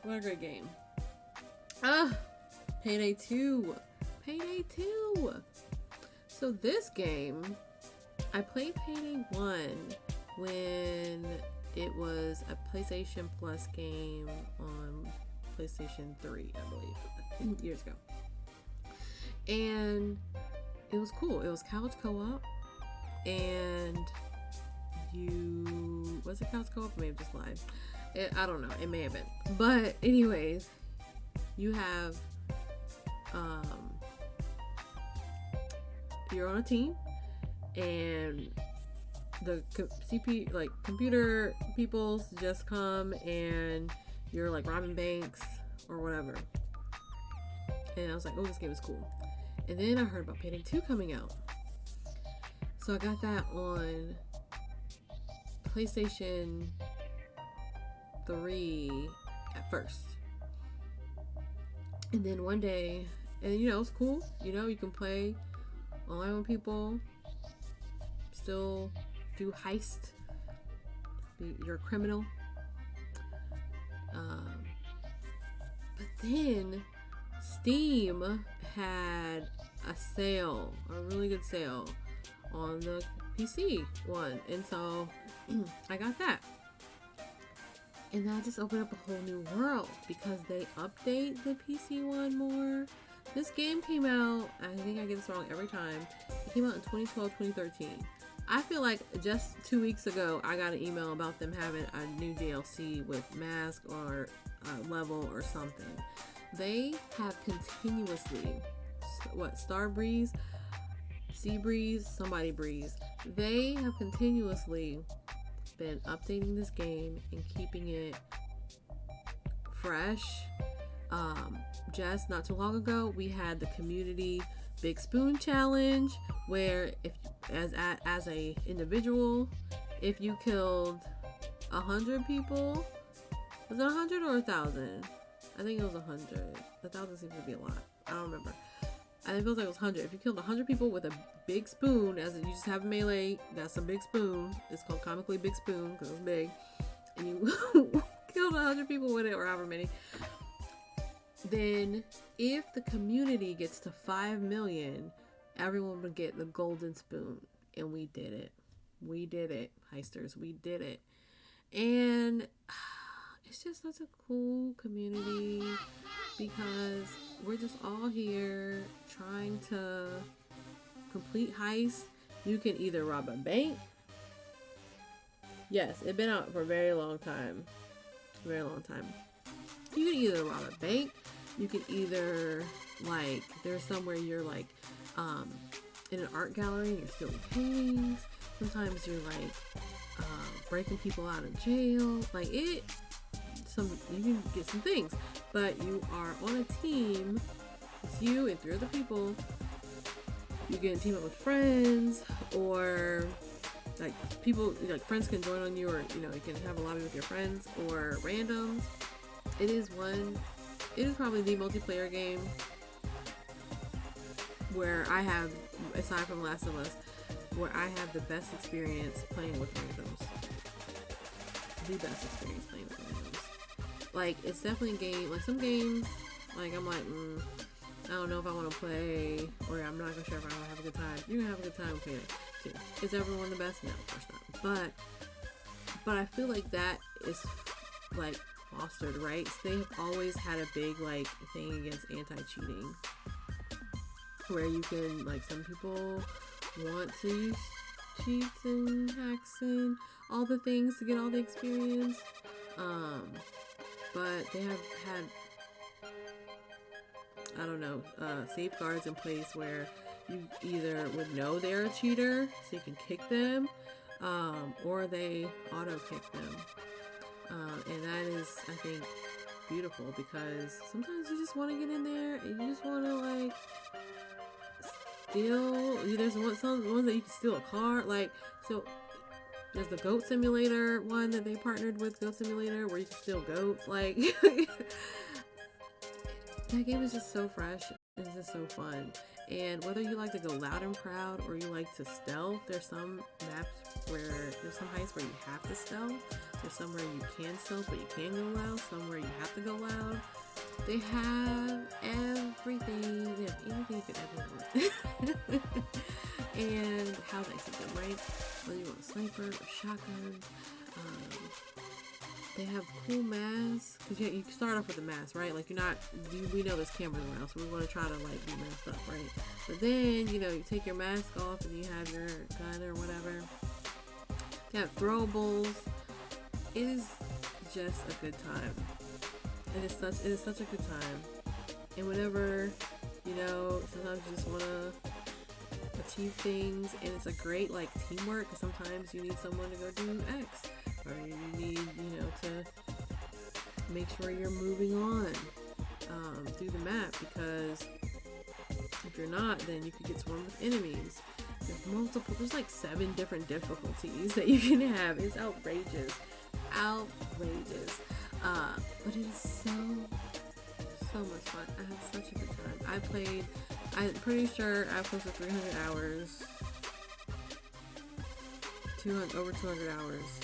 What a great game. Payday 2. So this game, I played Payday 1 when it was a PlayStation Plus game on PlayStation 3, I believe, years ago. And it was cool. It was couch co-op, and was it couch co-op? I may have just lied. I don't know. It may have been. But anyways, you have you're on a team, and the computer people just come, and you're like robbing banks or whatever. And I was like, oh, this game is cool. And then I heard about Payday 2 coming out. So I got that on PlayStation 3 at first. And then one day, and it's cool. You can play online with people, still do heist. You're a criminal. But then Steam had a really good sale on the PC one, and so I got that, and that just opened up a whole new world because they update the PC one more. This game came out, I think I get this wrong every time, it came out in 2012, 2013. I feel like just 2 weeks ago I got an email about them having a new DLC with Mask or level or something. They have continuously, Starbreeze, Seabreeze, somebody Breeze, they have continuously been updating this game and keeping it fresh. Just not too long ago, we had the community Big Spoon Challenge, where if as a individual, if you killed 100 people, was it 100 or 1,000? I think it was 100. 1,000 seems to be a lot. I don't remember. I think it was 100. If you killed 100 people with a big spoon, as in you just have melee, that's a big spoon. It's called comically Big Spoon because it was big. And you killed 100 people with it, or however many. Then, if the community gets to 5 million, everyone would get the golden spoon. And we did it. We did it, heisters. We did it. And it's just such a cool community because we're just all here trying to complete heists. You can either rob a bank, Yes, it's been out for a very long time. Very long time. You can either rob a bank, you can either, like, there's somewhere you're, like, in an art gallery and you're stealing paintings. Sometimes you're, like, breaking people out of jail. Like, you can get some things. But you are on a team. It's you and 3 other people. You can team up with friends, or like people, like friends can join on you, or you can have a lobby with your friends or randoms. It is probably the multiplayer game where I have, aside from Last of Us, where I have the best experience playing with randoms. The best experience playing with randoms. Like, it's definitely a game, like some games, like I'm like, I don't know if I want to play, or I'm not sure if I want to have a good time. You're gonna have a good time playing it too. Is everyone the best? No, of course not. But I feel like that is like fostered, right? So they have always had a big like thing against anti-cheating, where you can, like, some people want to use cheats and hacks and all the things to get all the experience. But they have had, I don't know, safeguards in place where you either would know they're a cheater, so you can kick them, or they auto kick them. And that is, I think, beautiful, because sometimes you just want to get in there and you just want to, like, steal. There's some ones that you can steal a car, like, so there's the goat simulator one that they partnered with, Goat Simulator, where you can steal goats. Like, that game is just so fresh. It's just so fun. And whether you like to go loud and proud or you like to stealth, there's some maps where there's some heights where you have to stealth. There's some where you can stealth but you can go loud. Some where you have to go loud. They have everything. They have anything you could ever want. And how they see them, right? Whether you want a sniper or shotgun. They have cool masks, because you start off with a mask, right? Like, we know there's cameras around, so we want to try to, like, be masked up, right? But then, you take your mask off and you have your gun or whatever. You have throwables. It is just a good time. It is such a good time. And whenever, sometimes you just want to achieve things, and it's a great, like, teamwork, because sometimes you need someone to go do X. Or you need, to make sure you're moving on through the map, because if you're not, then you could get swarmed with enemies. There's like 7 different difficulties that you can have. It's outrageous. But it is so much fun. I had such a good time. I'm pretty sure I have close to 300 hours. Over 200 hours.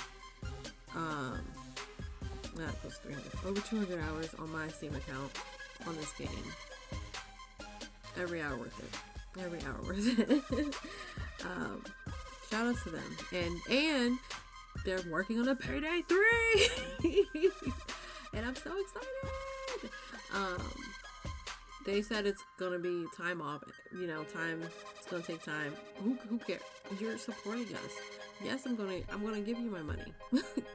Not close to 300. Over 200 hours on my Steam account on this game. Every hour worth it. Shout outs to them. And they're working on a Payday 3! And I'm so excited! They said it's gonna be time off. It's gonna take time. Who cares? You're supporting us. Yes, I'm gonna give you my money.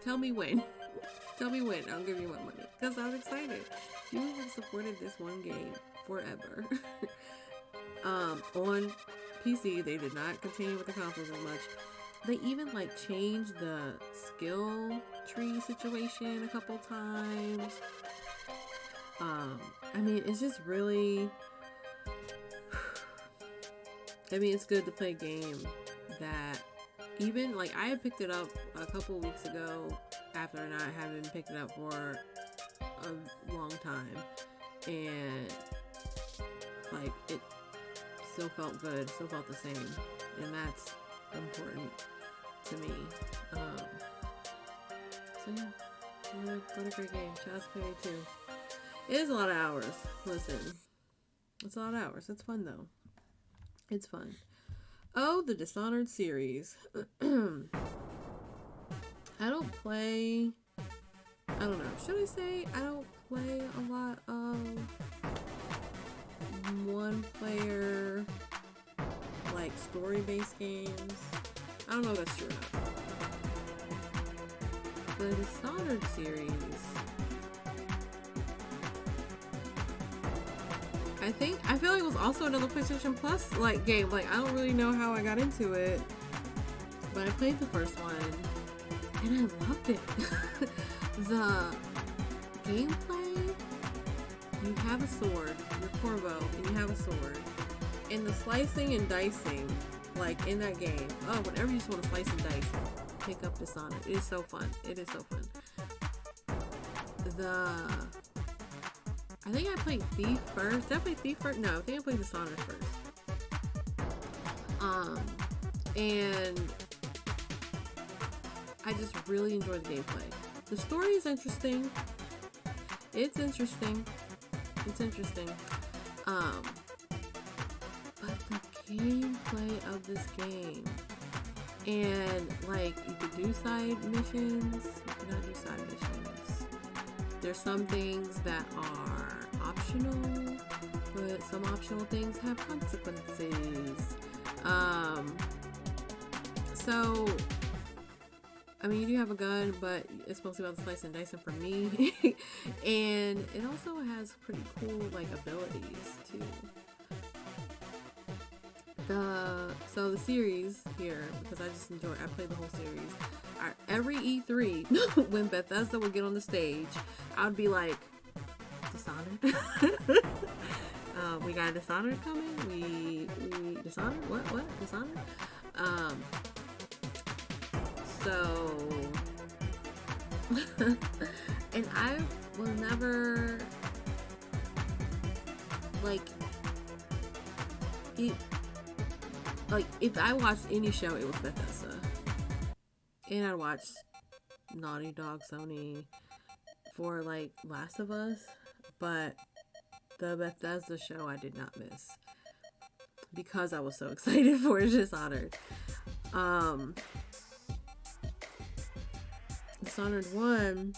Tell me when. I'll give you my money. Because I'm excited. You have supported this one game forever. On PC, they did not continue with the consoles as much. They even, like, changed the skill tree situation a couple times. It's just really... it's good to play a game that... Even, like, I had picked it up a couple weeks ago after not having picked it up for a long time. And, like, it still felt good, still felt the same. And that's important to me. So, yeah. What a great game. Shout out to Payday 2. It is a lot of hours. Listen. It's a lot of hours. It's fun, though. It's fun. Oh, the Dishonored series. I don't play... I don't know. Should I say I don't play a lot of one-player, like, story-based games? I don't know if that's true or not. the Dishonored series. I feel like it was also another PlayStation Plus like game. Like, I don't really know how I got into it, but I played the first one and I loved it. The gameplay, you have a sword, your Corvo, and you have a sword, and the slicing and dicing, like in that game. Oh, whenever you just want to slice and dice, pick up Dishonored. It is so fun. It is so fun. I think I played Thief first. Did I play Thief first? No, I think I played Dishonored first. And I just really enjoyed the gameplay. The story is interesting. It's interesting. But the gameplay of this game, and like, you could do side missions, you cannot do side missions. There's some things that are optional, but some optional things have consequences. So, I mean, you do have a gun, but it's mostly about the slice and dicing for me. And it also has pretty cool, like, abilities, too. So the series here, because I played the whole series. Every E3, when Bethesda would get on the stage, I would be like, Dishonored? We got Dishonored coming? We Dishonored? What? Dishonored? So, and I will never, if I watched any show, it was Bethesda. And I watched Naughty Dog, Sony for, like, Last of Us, but the Bethesda show I did not miss because I was so excited for Dishonored. Dishonored 1,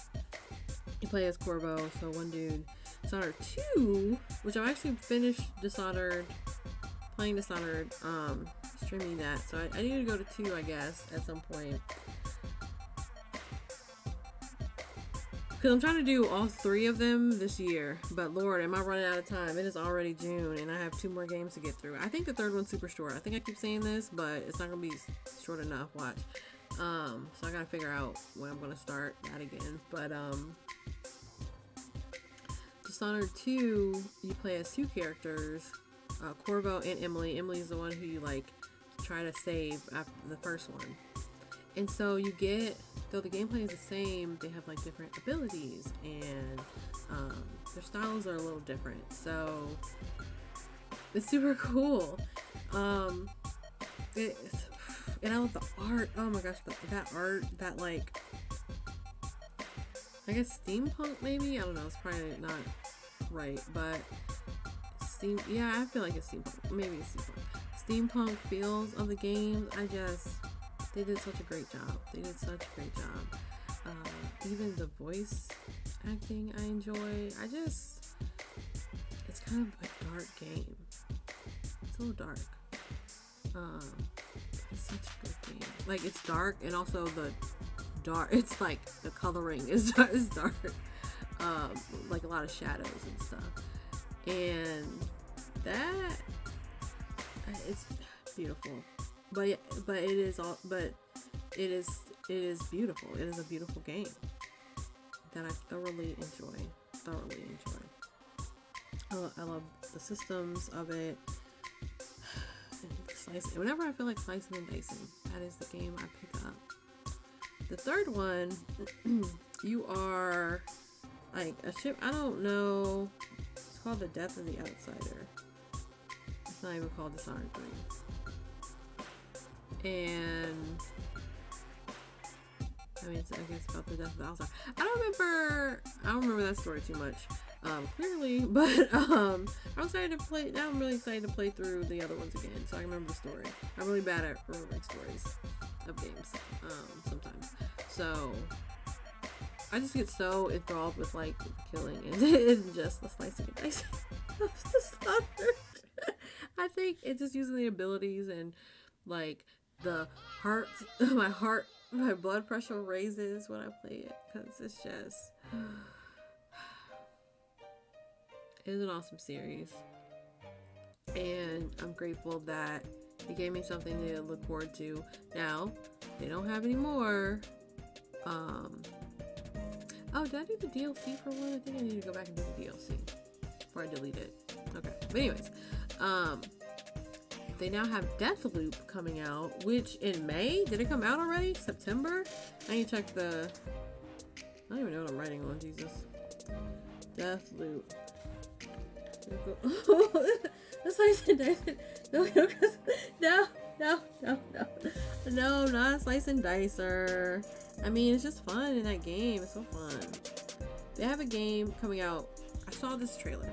you play as Corvo, so one dude. Dishonored 2, which I've actually finished playing Dishonored, streaming that, so I need to go to 2, I guess, at some point. Because I'm trying to do all 3 of them this year, but Lord, am I running out of time. It is already June, and I have 2 more games to get through. I think the 3rd one's super short. I think I keep saying this, but it's not going to be short enough. Watch. So I gotta figure out when I'm gonna start that again. But Dishonored 2, you play as 2 characters, Corvo and Emily. Emily is the one who you like try to save after the first one. And so you get, though the gameplay is the same, they have like different abilities, and their styles are a little different. So it's super cool. And I love the art. Oh my gosh, that art, that, like, I guess steampunk maybe? I don't know, it's probably not right, but yeah, I feel like it's steampunk. Maybe it's steampunk feels of the game. They did such a great job. Even the voice acting I enjoy. It's kind of a dark game. It's a little dark. It's such a good game. Like, it's dark, and also it's like the coloring is dark. Like a lot of shadows and stuff. And that, it's beautiful. But it is beautiful. It is a beautiful game that I thoroughly enjoy. I love the systems of it. Whenever I feel like slicing and dicing, that is the game I pick up. The 3rd one, you are like a ship. I don't know. It's called The Death of the Outsider. It's not even called Dishonored 3. And I mean, I guess about the death of the outsider. I don't remember that story too much, clearly, but I'm excited to play. Now I'm really excited to play through the other ones again, so I can remember the story. I'm really bad at remembering stories of games, sometimes. So I just get so enthralled with like the killing and just the slicing and dicing of the slaughter. I think it's just using the abilities and like the heart, my heart my blood pressure raises when I play it because it's just it's an awesome series, and I'm grateful that it gave me something to look forward to. Now they don't have any more. Oh, did I do the DLC for one? I think I need to go back and do the DLC before I delete it. Okay, but anyways, they now have Deathloop coming out, which in May. Did it come out already? September? I need to check the. I don't even know what I'm writing on. Jesus. Deathloop. That's why I said no, not Slice and Dicer. I mean, it's just fun in that game. It's so fun. They have a game coming out. I saw this trailer.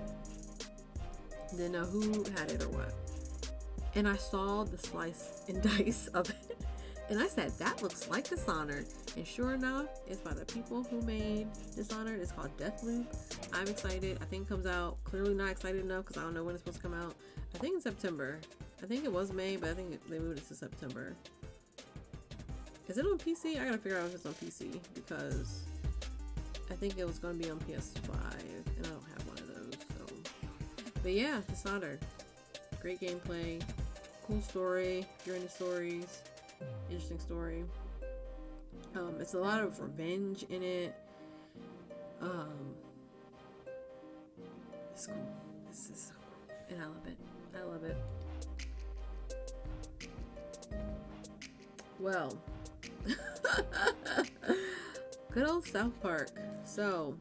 Didn't know who had it or what. And I saw the slice and dice of it. And I said, that looks like Dishonored. And sure enough, it's by the people who made Dishonored. It's called Deathloop. I'm excited. I think it comes out. Clearly not excited enough because I don't know when it's supposed to come out. I think in September. I think it was May, but I think they moved it to September. Is it on PC? I gotta figure out if it's on PC because I think it was gonna be on PS5 and I don't have one of those. So, but yeah, Dishonored. Great gameplay, cool story. If you're into stories, interesting story. It's a lot of revenge in it. It's cool. This is so cool, and I love it. I love it. Well, good old South Park. So,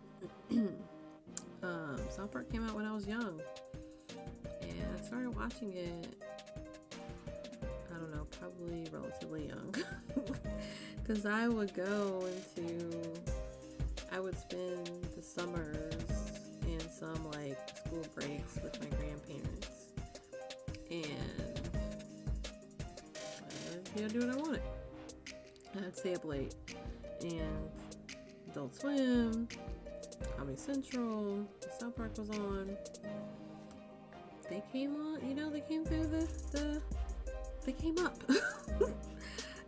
South Park came out when I was young, and I started watching it. I don't know, probably relatively young, because I would spend the summers and some like school breaks with my grandparents, and I'd do what I wanted. I'd stay up late, and Adult Swim, Comedy Central, South Park was on. They came on, they came through they came up.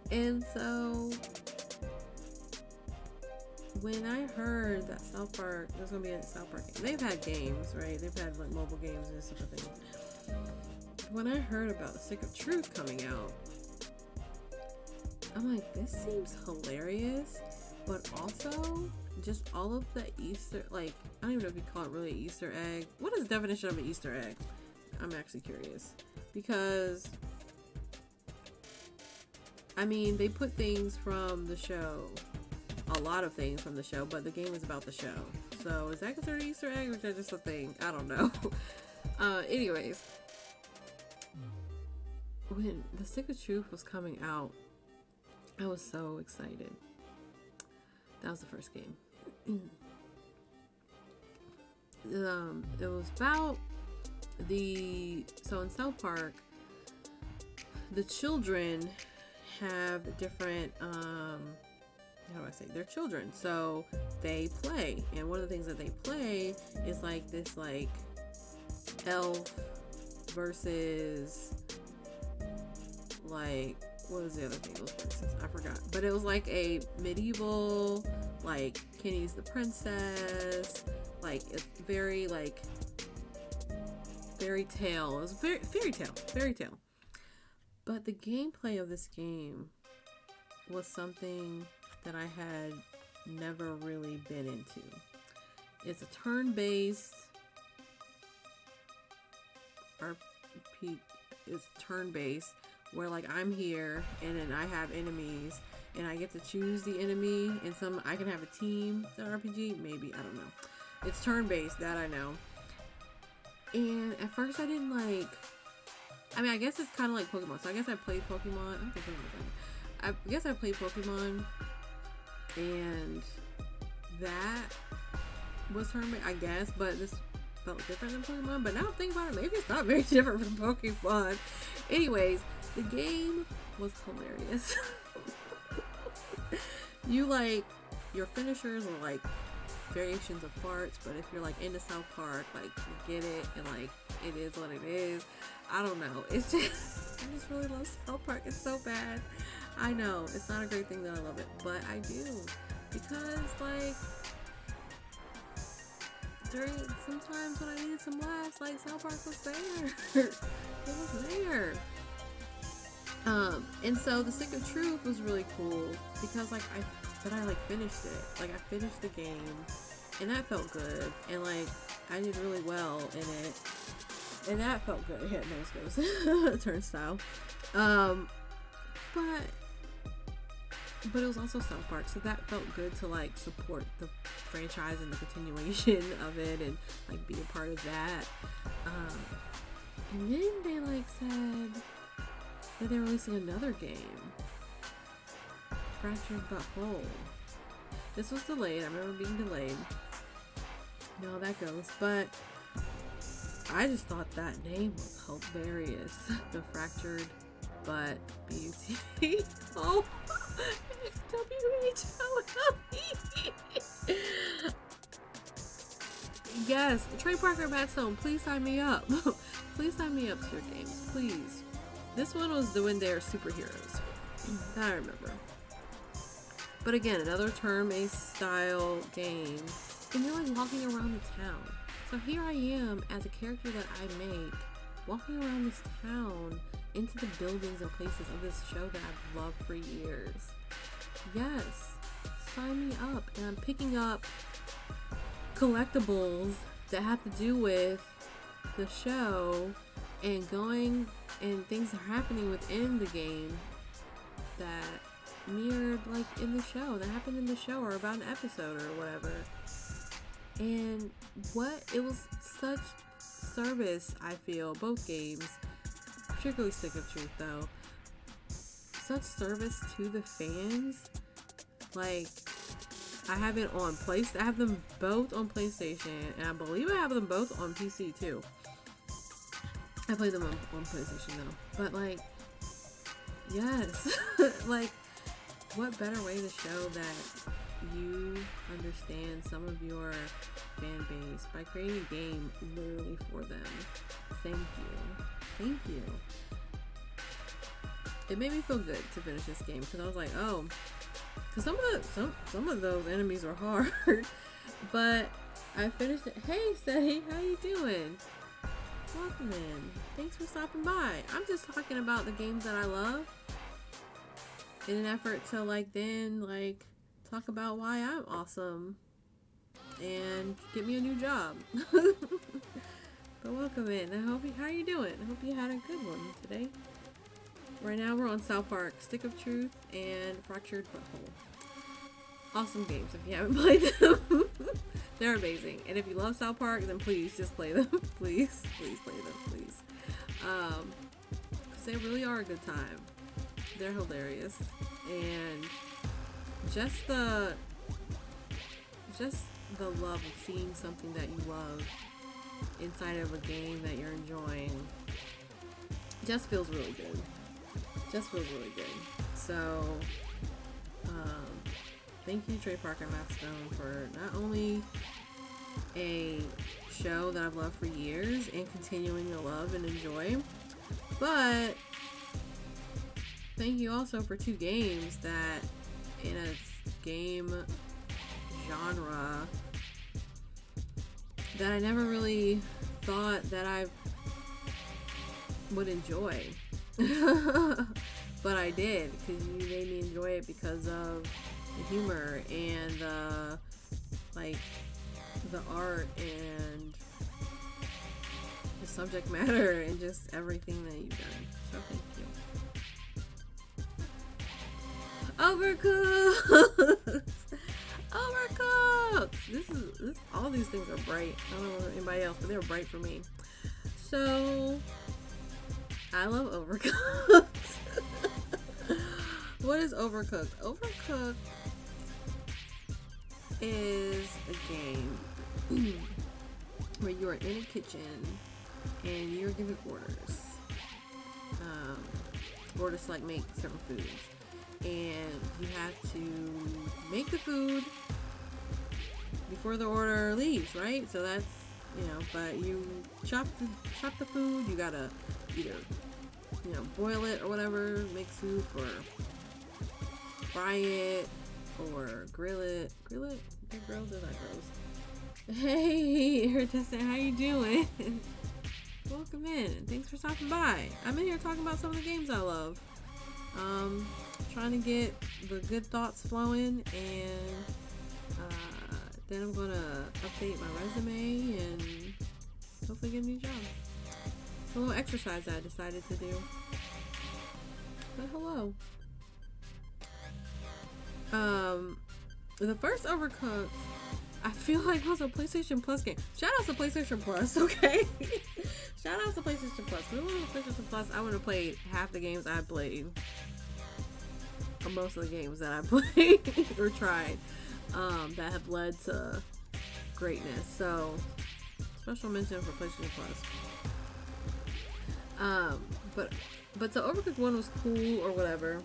And so when I heard that South Park, there's gonna be a South Park game. They've had games, right? They've had like mobile games and stuff like things. When I heard about The Stick of Truth coming out, I'm like, this seems hilarious, but also just all of the Easter, like, I don't even know if you call it really an Easter egg. What is the definition of an Easter egg? I'm actually curious, because I mean, they put things from the show, a lot of things from the show, but the game is about the show. So is that considered an Easter egg, or is that just a thing? I don't know. Anyways, when The Stick of Truth was coming out, I was so excited. That was the first game. It was about so in South Park, the children have different, how do I say, they're children, so they play, and one of the things that they play is like this, like, elf versus, like, what was the other thing? Those versus, I forgot, but it was like a medieval, like, Kenny's the princess, like, it's very, like, fairy tale. It was fairy tale. But the gameplay of this game was something that I had never really been into. It's a turn-based RP. It's turn-based where, like, I'm here and then I have enemies and I get to choose the enemy, and I can have a team. Is that RPG? Maybe, I don't know. It's turn-based, that I know. And at first I didn't like. I mean, I guess it's kind of like Pokemon. So I guess I played Pokemon. I guess I played Pokemon, and that was turn-based, I guess. But this felt different than Pokemon. But now I'm thinking about it, maybe it's not very different from Pokemon. Anyways, the game was hilarious. Your finishers are like variations of farts, but if you're like into South Park, like, you get it, and like, it is what it is. I don't know. It's just I just really love South Park. It's so bad. I know it's not a great thing that I love it, but I do because like during sometimes when I needed some laughs, like South Park was there. It was there. And so the Stick of Truth was really cool because like I finished it. Like I finished the game and that felt good. And like I did really well in it. And that felt good. Yeah, nose goes. Turnstile. But it was also South Park, so that felt good to like support the franchise and the continuation of it and like be a part of that. And then they like said that they're releasing another game, Fractured But Whole. This was delayed. I remember being delayed. You know how that goes. But I just thought that name was hilarious. The Fractured But Beauty. Oh, WHOLE. Yes, Trey Parker Batstone, please sign me up. Please sign me up to your games, please. This one was doing their superheroes. That I remember. But again, another turn-based style game. And you're like walking around the town. So here I am as a character that I make, walking around this town into the buildings and places of this show that I've loved for years. Yes, sign me up. And I'm picking up collectibles that have to do with the show and going and things are happening within the game that mirrored like in the show, that happened in the show or about an episode or whatever. And it was such service, I feel, both games, particularly Stick of Truth though, such service to the fans. Like I have it on I have them both on PlayStation, and I believe I have them both on PC too. I play them on PlayStation though, but like, yes, like, what better way to show that you understand some of your fan base by creating a game literally for them. Thank you. It made me feel good to finish this game because I was like, oh, because some of those enemies were hard, but I finished it. Hey, Steady, how you doing? Welcome in. Thanks for stopping by. I'm just talking about the games that I love in an effort to then talk about why I'm awesome and get me a new job. But welcome in. How are you doing? I hope you had a good one today. Right now we're on South Park, Stick of Truth, and Fractured But Whole. Awesome games if you haven't played them. They're amazing. And if you love South Park, then please just play them. Please play them, please. Because they really are a good time. They're hilarious. And just the love of seeing something that you love inside of a game that you're enjoying just feels really good. So, thank you, Trey Parker Mattstone, for not only a show that I've loved for years and continuing to love and enjoy, but thank you also for 2 games that in a game genre that I never really thought that I would enjoy. But I did, because you made me enjoy it because of the humor and the art and the subject matter and just everything that you've done. So thank you. Overcooked! Overcooked! All these things are bright. I don't know about anybody else, but they were bright for me. So I love Overcooked. What is Overcooked? Overcooked is a game where you are in a kitchen and you're given orders. Orders to make certain foods. And you have to make the food before the order leaves, right? So that's, but you chop the food. You gotta either you know, boil it or whatever, make soup, or fry it, or grill it. Grill it? That grills or that gross? Hey, Iridescent, how you doing? Welcome in. Thanks for stopping by. I'm in here talking about some of the games I love. Trying to get the good thoughts flowing, and then I'm gonna update my resume and hopefully get a new job. It's a little exercise I decided to do. But hello. The first Overcooked, I feel like was a PlayStation Plus game. Shout out to PlayStation Plus, okay? Shout out to PlayStation Plus. If it wasn't PlayStation Plus, I would have played half the games I played. Or most of the games that I played or tried that have led to greatness. So, special mention for PlayStation Plus. But the Overcooked one was cool or whatever.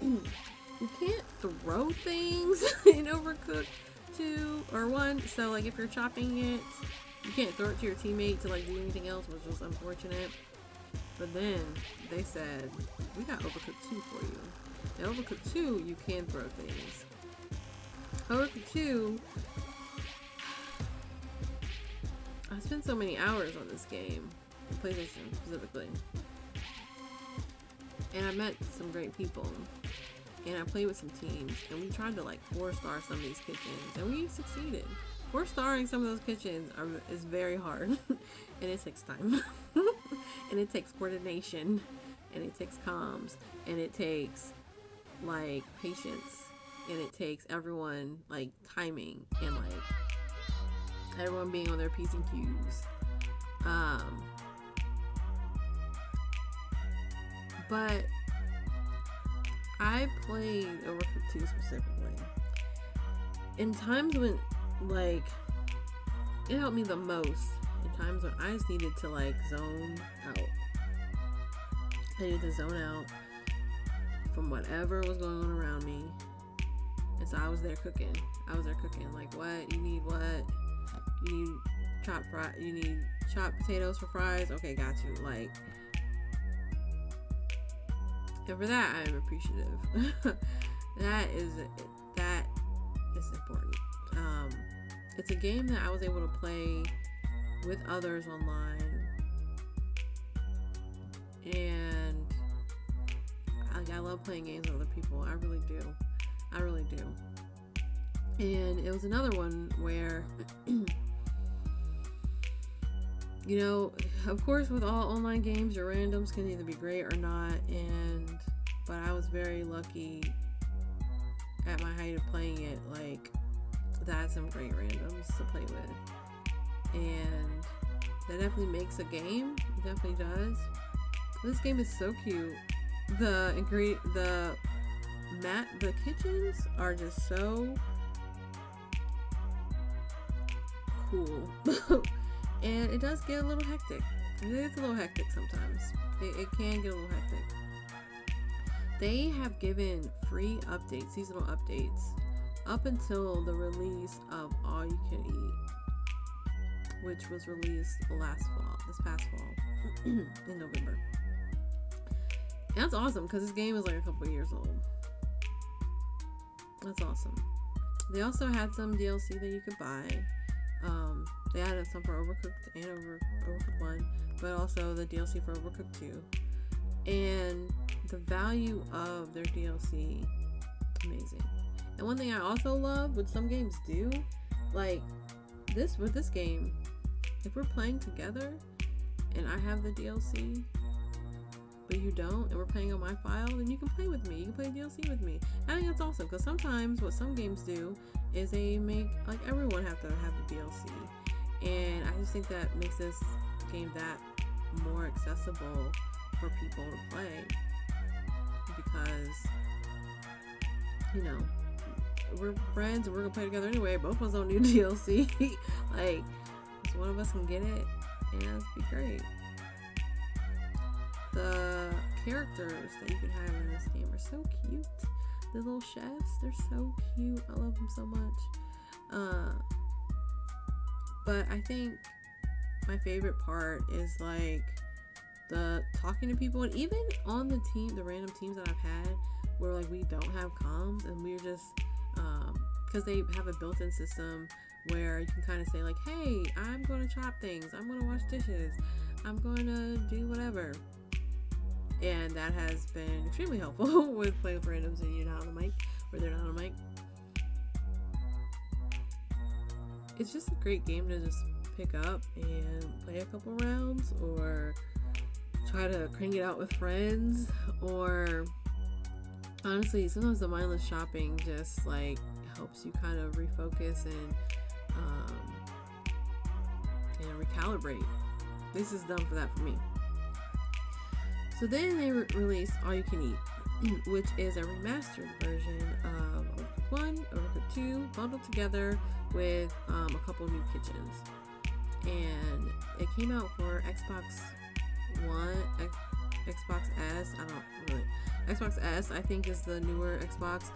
You can't throw things in Overcooked 2 or 1. So like if you're chopping it, you can't throw it to your teammate to like do anything else, which was unfortunate. But then they said, we got Overcooked 2 for you. In Overcooked 2, you can throw things. Overcooked 2, I spent so many hours on this game, PlayStation specifically. And I met some great people. And I played with some teams, and we tried to like 4-star some of these kitchens, and we succeeded. 4-starring some of those kitchens is very hard, and it takes time, and it takes coordination, and it takes comms, and it takes like patience, and it takes everyone like timing, and like everyone being on their P's and Q's. But I played Overcooked 2 specifically in times when, like, it helped me the most. In times when I just needed to, like, zone out. I needed to zone out from whatever was going on around me. And so I was there cooking. Like, what? You need what? You need you need chopped potatoes for fries? Okay, got you. Like, and for that, I am appreciative. that is important. It's a game that I was able to play with others online, and I love playing games with other people. I really do. And it was another one where, you know, of course, with all online games, your randoms can either be great or not. But I was very lucky at my height of playing it, like, that I had some great randoms to play with. And that definitely makes a game. It definitely does. This game is so cute. The kitchens are just so cool. And it does get a little hectic. It is a little hectic sometimes. It can get a little hectic. They have given free updates, seasonal updates, up until the release of All You Can Eat, which was released this past fall, in November. And that's awesome, because this game is like a couple of years old. That's awesome. They also had some DLC that you could buy. They added some for Overcooked and Overcooked 1, but also the DLC for Overcooked 2. And the value of their DLC, amazing. And one thing I also love, what some games do, like with this game, if we're playing together and I have the DLC, but you don't, and we're playing on my file, then you can play with me. You can play DLC with me. I think that's awesome, because sometimes what some games do is they make like everyone have to have the DLC, and I just think that makes this game that more accessible for people to play, because, you know, we're friends and we're gonna play together anyway. Both of us don't need DLC. Like, so one of us can get it, and it'd be great. The characters that you can have in this game are so cute. The little chefs, they're so cute. I love them so much. But I think my favorite part is like the talking to people, and even on the random teams that I've had where like we don't have comms and we're just because they have a built-in system where you can kind of say like, hey, I'm going to chop things, I'm going to wash dishes, I'm going to do whatever. And that has been extremely helpful with playing with randoms and you're not on the mic, or they're not on the mic. It's just a great game to just pick up and play a couple rounds, or try to crank it out with friends, or honestly, sometimes the mindless shopping just like helps you kind of refocus and recalibrate. This is done for that for me. So then they released All You Can Eat, which is a remastered version of Overcooked 1, Overcooked 2, bundled together with a couple of new kitchens. And it came out for Xbox One, Xbox S, Xbox S, I think, is the newer Xbox,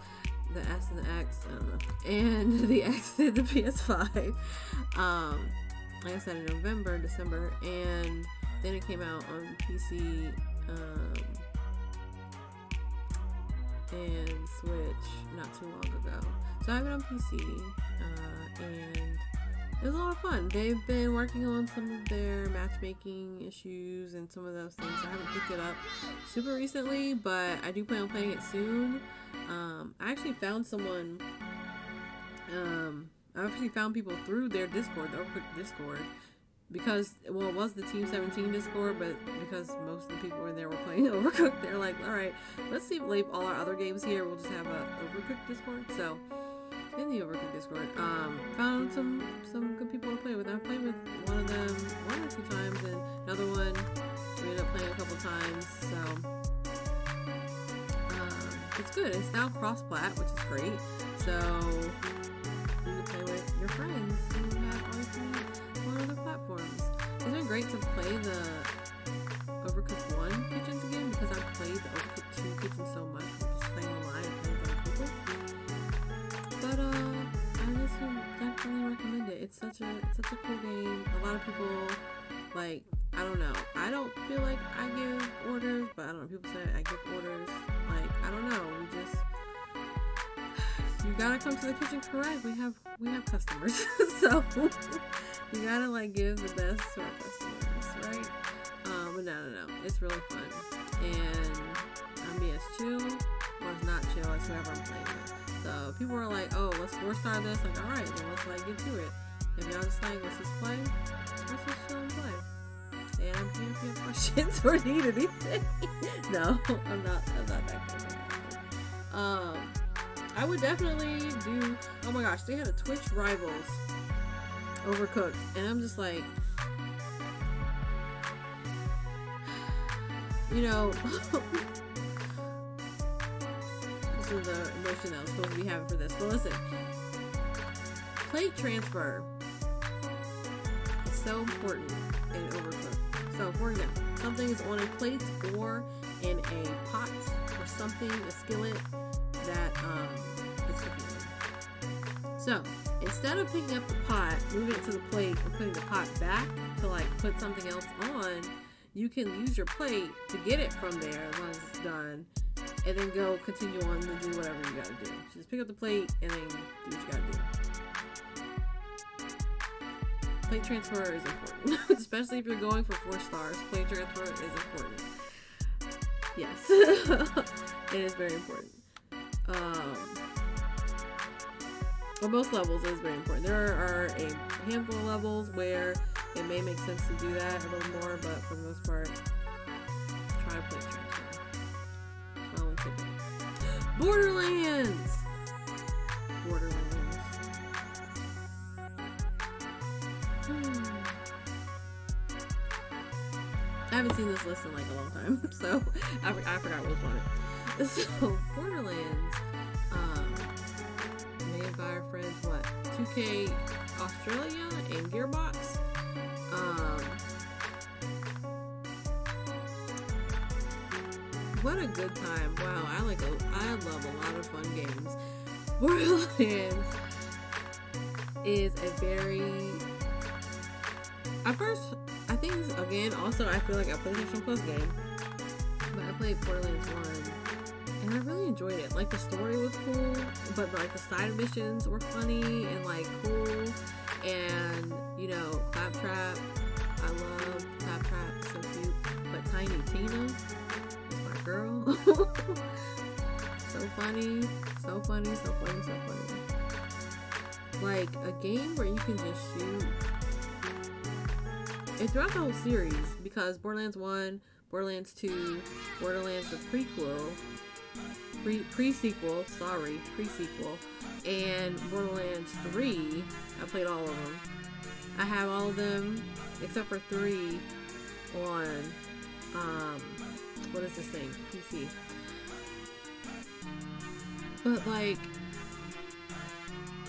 the S and the X, I don't know, and the X and the PS5, like I said, in November, December, and then it came out on PC, and Switch not too long ago. So I have it on PC, and it was a lot of fun. They've been working on some of their matchmaking issues and some of those things. I haven't picked it up super recently, but I do plan on playing it soon. I actually found someone, I actually found people through their Discord, the Overcooked Discord, because, well, it was the Team 17 Discord, but because most of the people in there were playing Overcooked, they're like, alright, let's see if leave all our other games here, we'll just have a Overcooked Discord. So, in the Overcooked Discord, found some good people to play with. I played with one of them one or two times, and another one we ended up playing a couple times, so it's good. It's now cross-plat, which is great, so you can play with your friends who have obviously on other platforms. It's been great to play the Overcooked 1 kitchens again, because I've played the Overcooked 2 kitchen so much, just playing online and playing with other people. But I just would definitely recommend it. It's such a cool game. A lot of people, like, I don't know. I don't feel like I give orders, but I don't know. People say I give orders. Like, I don't know. You gotta come to the kitchen correct. We have customers, so you gotta like give the best to our customers, right? But no. It's really fun, and I mean, it's chill or it's not chill. It's whoever I'm playing with. So people are like, oh, let's 4-star this. Like, all right, then let's like get to it. If y'all just like, let's just play. Let's just chill and play. And I'm here if you have questions or need anything. No, I'm not that kind of person. I would definitely do. Oh my gosh, they had a Twitch Rivals Overcooked, and I'm just like, you know. This is the emotion that I was supposed to be having for this. But listen, plate transfer is so important in Overcooked. So, for example, something is on a plate or in a pot or something, a skillet that it's cooking in. So, instead of picking up the pot, moving it to the plate, and putting the pot back to like put something else on, you can use your plate to get it from there as long as it's done, and then go continue on to do whatever you gotta do. So just pick up the plate and then do what you gotta do. Plate transfer is important, especially if you're going for 4 stars. Plate transfer is important. Yes, it is very important. On most levels, it is very important. There are a handful of levels where it may make sense to do that a little more, but for the most part, try to plate transfer. Borderlands! I haven't seen this list in like a long time, so I forgot what was on it. So, Borderlands, made by our friends, 2K Australia and Gearbox. What a good time. Wow, I love a lot of fun games. Borderlands is a very... At first, I I think this, again, also I feel like a PlayStation Plus game, but I played Borderlands 1 and I really enjoyed it. Like the story was cool, but like the side missions were funny and like cool, and you know, Claptrap, I love Claptrap, so cute. But Tiny Tina is my girl. So funny, so funny, so funny, so funny. Like a game where you can just shoot. And throughout the whole series, because Borderlands 1, Borderlands 2, Borderlands the prequel, pre-sequel, and Borderlands 3, I played all of them. I have all of them except for 3 on what is this thing? PC. But like,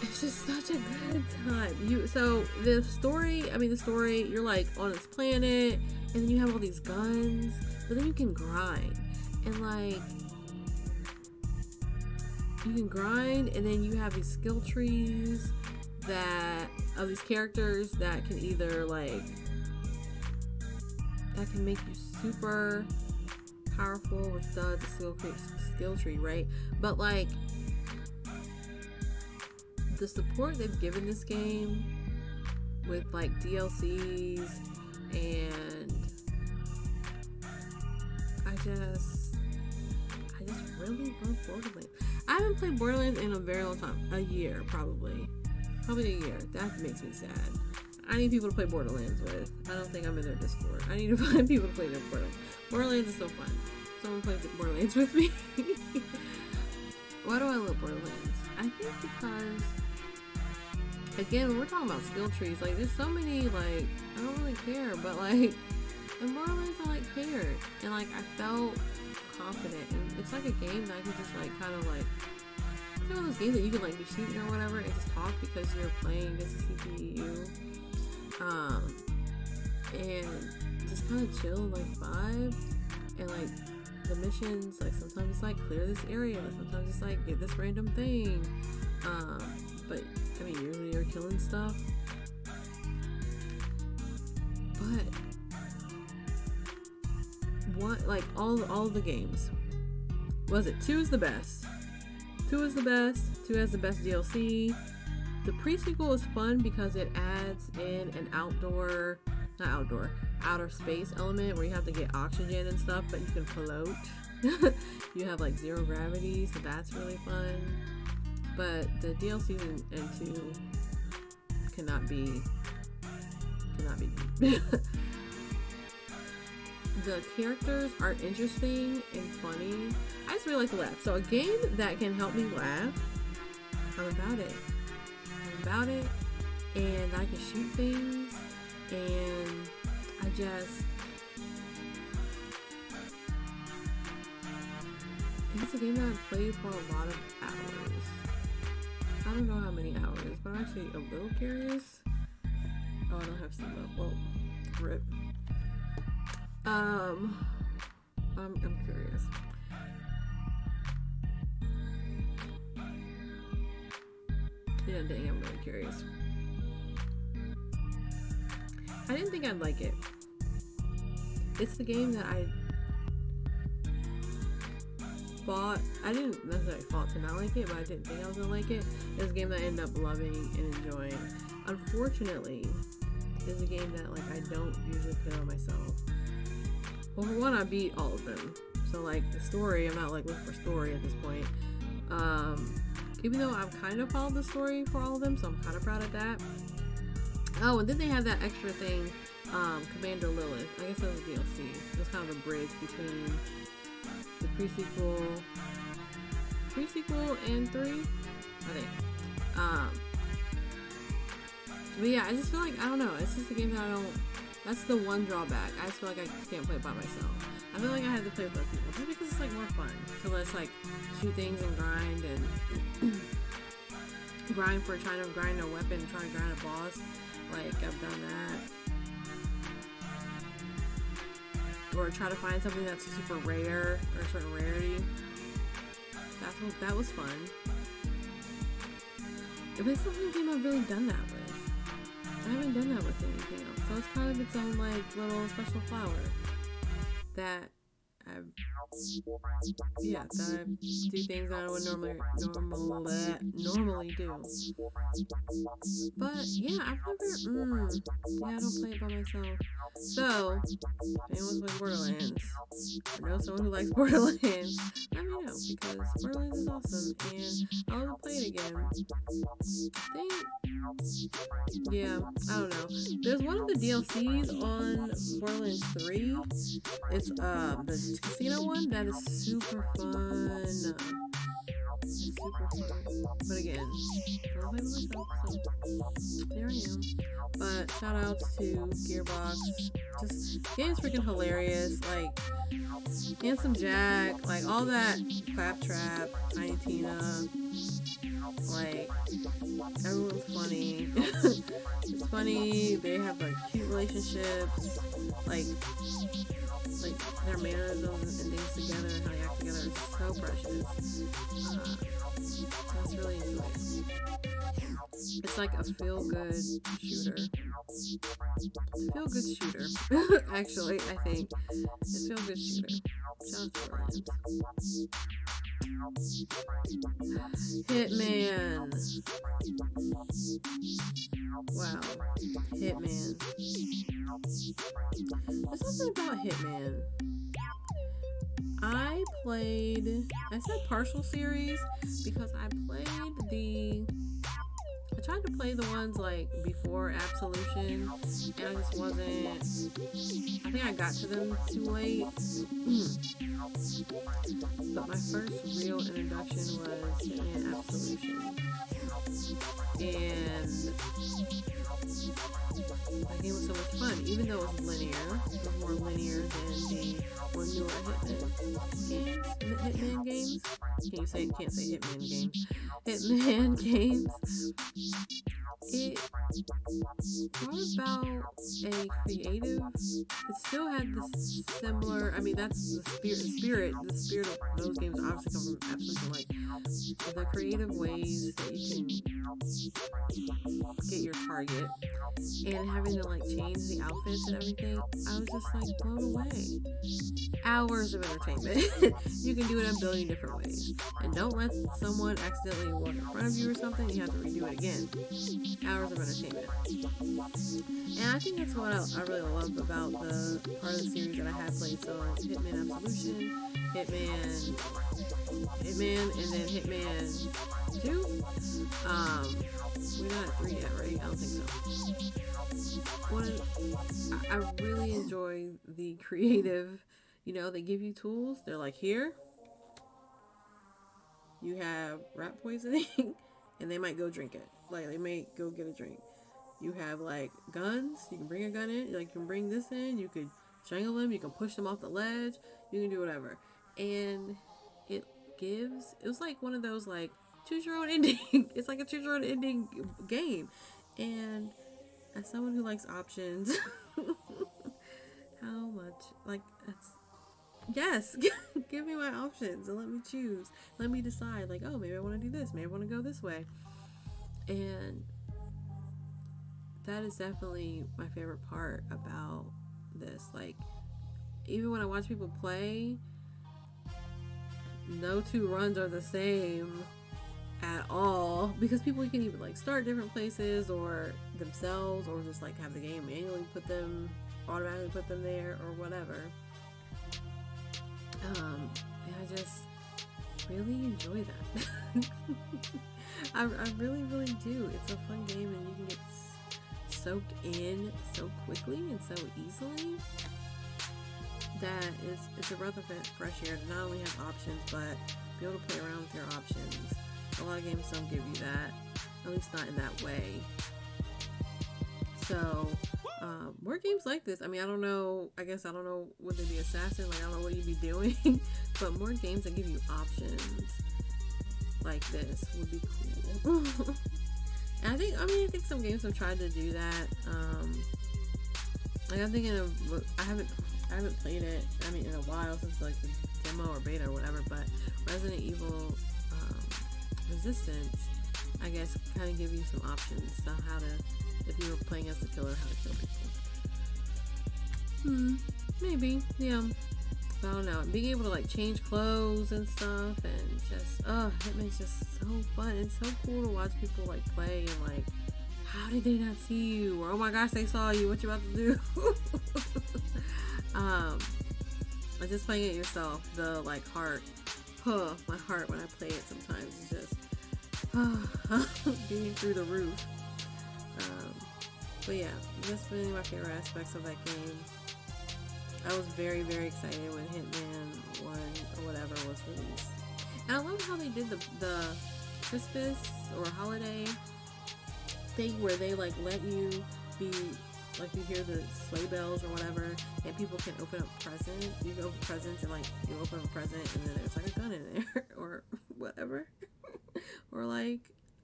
it's just such a good time. So the story, you're like on this planet, and then you have all these guns, but then you can grind, and like you can grind, and then you have these skill trees that of these characters that can either like that can make you super powerful, which does the skill tree, right? But like the support they've given this game with like DLCs, and I just really love Borderlands. I haven't played Borderlands in a very long time. A year, probably a year. That makes me sad. I need people to play Borderlands with. I don't think I'm in their Discord. I need to find people to play their Borderlands. Borderlands is so fun. Someone play Borderlands with me. Why do I love Borderlands? I think because, again, when we're talking about skill trees, like there's so many, like, I don't really care, but like in Borderlands I like cared, and like I felt confident, and it's like a game that I can just like kind of like, it's one of those games that you can like be shooting or whatever and just talk because you're playing against a CPU, and just kind of chill, like vibe, and like the missions, like sometimes it's like clear this area, sometimes it's like get this random thing, but I mean usually you're killing stuff. But what, like all the games, was it 2 is the best. 2 is the best. 2 has the best DLC. The pre-sequel is fun because it adds in an outer space element where you have to get oxygen and stuff, but you can float. You have like 0 gravity, so that's really fun. But the DLCs in 2 cannot be the characters are interesting and funny. I just really like to laugh. So a game that can help me laugh, I'm about it. And I can shoot things, and it's a game that I've played for a lot of hours. I don't know how many hours, but I'm actually a little curious. Oh, I don't have Steam up. Well, rip. I'm curious. Yeah, dang, I'm really curious. I didn't think I'd like it. It's the game that I didn't necessarily thought to not like it, but I didn't think I was gonna like it. It's a game that I ended up loving and enjoying. Unfortunately, it's a game that like I don't usually play on myself. Well, for one, I beat all of them, so like the story, I'm not like looking for story at this point. Even though I've kind of followed the story for all of them, so I'm kind of proud of that. Oh, and then they have that extra thing, Commander Lilith. I guess that was DLC. It was kind of a bridge between the pre-sequel and 3, I think. But yeah, I just feel like, I don't know, it's just a game that that's the one drawback. I just feel like I can't play it by myself. I feel like I had to play with other people, just because it's like more fun to let's like shoot things and grind and trying to grind a weapon, trying to grind a boss. Like I've done that. Or try to find something that's super rare or a certain rarity. That was fun. But it's the only game I've really done that with. I haven't done that with anything else. So it's kind of its own like little special flower that I do things that I would normally do. But yeah, I've never I don't play it by myself. So if anyone's playing Borderlands or know someone who likes Borderlands, let me know, because Borderlands is awesome and I want to play it again. I don't know. There's one of the DLCs on Borderlands 3. It's the casino one that is super fun. It's super fun. But again, I don't play with myself, so there I am. But shout outs to Gearbox. Just game's freaking hilarious. Like Handsome Jack, like all that Claptrap, Tiny Tina, like everyone's funny. It's funny. They have like cute relationships. Like their mannerisms and things together and how they act together is so precious. That's really enjoyable. It's like a feel-good shooter. Feel-good shooter. Actually, I think. It's a feel-good shooter. Shout out to Borderlands. Hitman. Wow. Hitman. There's something about Hitman. I said partial series because I tried to play the ones like before Absolution and I just wasn't, I think I got to them too late. But my first real introduction was Hitman Absolution. And that game was so much fun, even though it was linear. It was more linear than the more newer Hitman games. Can't say Hitman games. Hitman games. It brought about a creative. It still had this similar. I mean, that's the spirit. The spirit of those games obviously come from Absolution. Like the creative ways that you can get your target, and having to like change the outfits and everything. I was just like blown away. Hours of entertainment. You can do it a billion different ways, and don't let someone accidentally walk in front of you or something. You have to redo it again. Hours of entertainment. And I think that's what I really love about the part of the series that I have played. So Hitman Absolution, Hitman, and then Hitman 2. We're not at 3 yet, right? I don't think so. I really enjoy the creative, they give you tools. They're like, here, you have rat poisoning, and they might go drink it. Like, they may go get a drink. You have, like, guns. You can bring a gun in. Like, you can bring this in. You could strangle them. You can push them off the ledge. You can do whatever. And it was like one of those, like, choose your own ending. It's like a choose your own ending game. And as someone who likes options, how much, like, yes, give me my options and let me choose. Let me decide, like, oh, maybe I want to do this. Maybe I want to go this way. And that is definitely my favorite part about this. Like, even when I watch people play, no two runs are the same at all, because people can even like start different places or themselves, or just like have the game manually automatically put them there or whatever. And I just really enjoy that. I really, really do. It's a fun game, and you can get soaked in so quickly and so easily that it's a breath of fresh air to not only have options, but be able to play around with your options. A lot of games don't give you that, at least not in that way. So, more games like this. I mean, I don't know, would they be assassin? Like, I don't know what you'd be doing, but more games that give you options like this would be cool. And I think some games have tried to do that. Like, I'm thinking of, I haven't played it, in a while, since like the demo or beta or whatever, but Resident Evil Resistance, I guess, kind of give you some options on how to if you were playing as the killer, how to kill people. Maybe, yeah. I don't know. Being able to like change clothes and stuff, and just Hitman's just so fun. It's so cool to watch people like play and like, how did they not see you? Or oh my gosh, they saw you. What you about to do? Like just playing it yourself, the like heart, my heart when I play it sometimes is just beating through the roof. But yeah, that's really my favorite aspects of that game. I was very, very excited when Hitman 1 or whatever was released. And I love how they did the Christmas or holiday thing where they like let you be, like you hear the sleigh bells or whatever, and people can open up presents. You go open presents and like you open up a present and then there's like a gun in there or whatever. Or like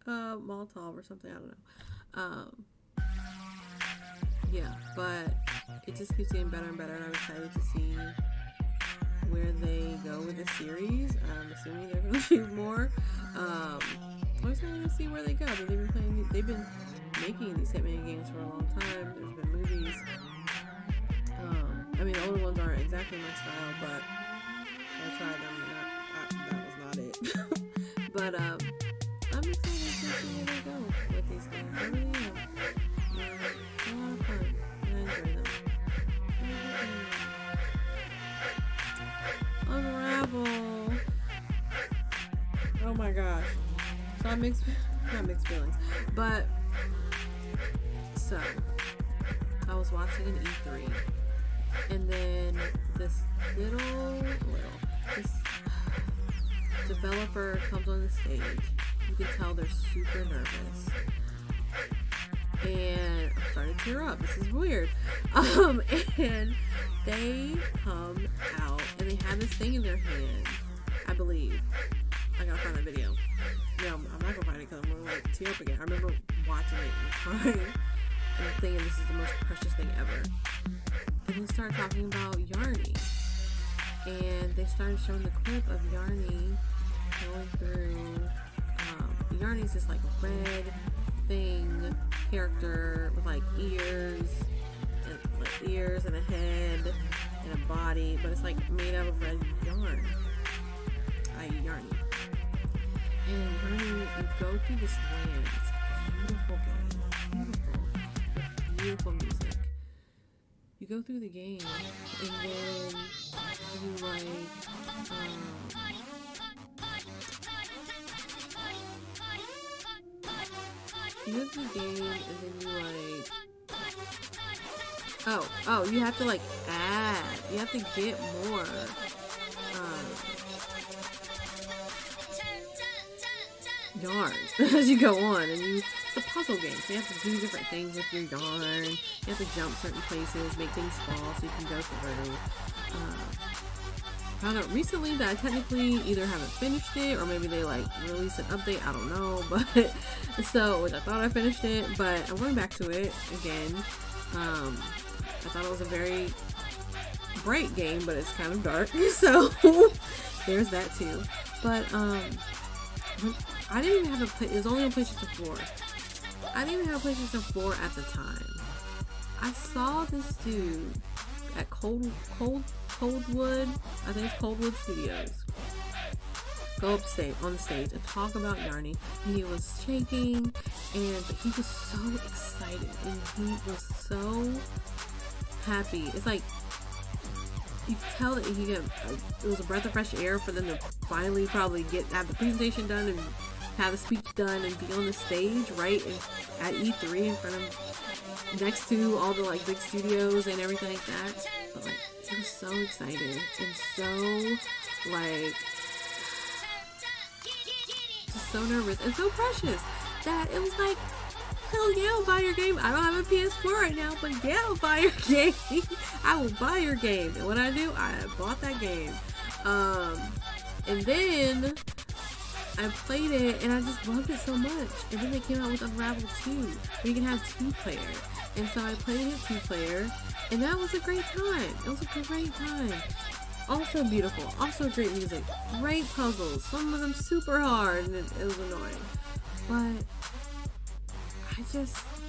Molotov or something, I don't know. Yeah, but it just keeps getting better and better, and I'm excited to see where they go with the series. I'm assuming they're going to do more. I'm excited to see where they go. I mean, they've been making these Hitman games for a long time. There's been movies. I mean, the older ones aren't exactly my style, but I tried them, and that was not it. But I'm excited to see where they go with these games. I really am. A lot of fun, and I enjoy them. Unravel. Oh my gosh. So not mixed feelings, but so I was watching an E3, and then this this developer comes on the stage. You can tell they're super nervous. And I'm starting to tear up. This is weird. And they come out and they have this thing in their hand. I believe. I gotta find that video. No, I'm not gonna find it because I'm gonna like tear up again. I remember watching it and crying and thinking this is the most precious thing ever. And they started talking about Yarny. And they started showing the clip of Yarny going through. Yarny's this like red thing character with like ears and a head and a body, but it's like made out of red yarn, i.e. Yarny. And Yarny, you go through this land. It's a beautiful game, beautiful music. You go through the game and then you like you go through the game and then you like you have to like add, you have to get more yarn as you go on, and it's a puzzle game, so you have to do different things with your yarn. You have to jump certain places, make things fall so you can go through. Found out recently that I technically either haven't finished it or maybe they like released an update, I don't know, but so which I thought I finished it, but I'm going back to it again. I thought it was a very bright game, but it's kind of dark, so there's that too. But I didn't even have it was only on PlayStation 4. I didn't even have a PlayStation 4 at the time. I saw this dude at Coldwood, I think it's Coldwood Studios, go upstate on the stage and talk about Yarny, and he was shaking, and he was so excited, and he was so happy. It's like you could tell that it was a breath of fresh air for them to finally probably have the presentation done and have the speech done and be on the stage right at E3 in front of, next to all the like big studios and everything like that. But like he was so excited and so like just so nervous and so precious that it was like, hell yeah, I'll buy your game. I don't have a PS4 right now, but yeah, I'll buy your game. I will buy your game. And what I do, I bought that game. And then I played it and I just loved it so much. And then they came out with Unravel 2, where you can have 2-player. And so I played it 2-player, and that was a great time. It was a great time. Also beautiful, also great music, great puzzles, some of them super hard, and it was annoying. But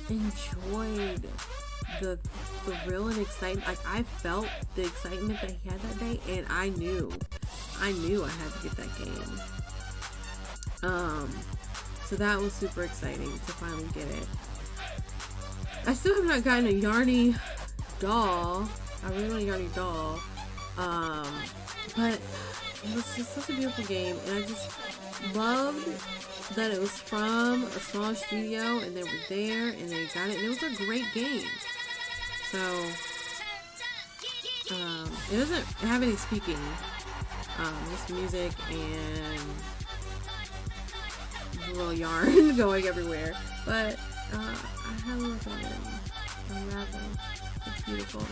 enjoyed the thrill and excitement. Like, I felt the excitement that he had that day, and I knew I had to get that game. So that was super exciting to finally get it. I still have not gotten a Yarny doll. I really want a Yarny doll. But it was just such a beautiful game, and I just loved that it was from a small studio, and they were there, and they got it, and it was a great game. So, it doesn't have any speaking, just music and a little yarn going everywhere, but, I highly recommend Unravel. It's beautiful.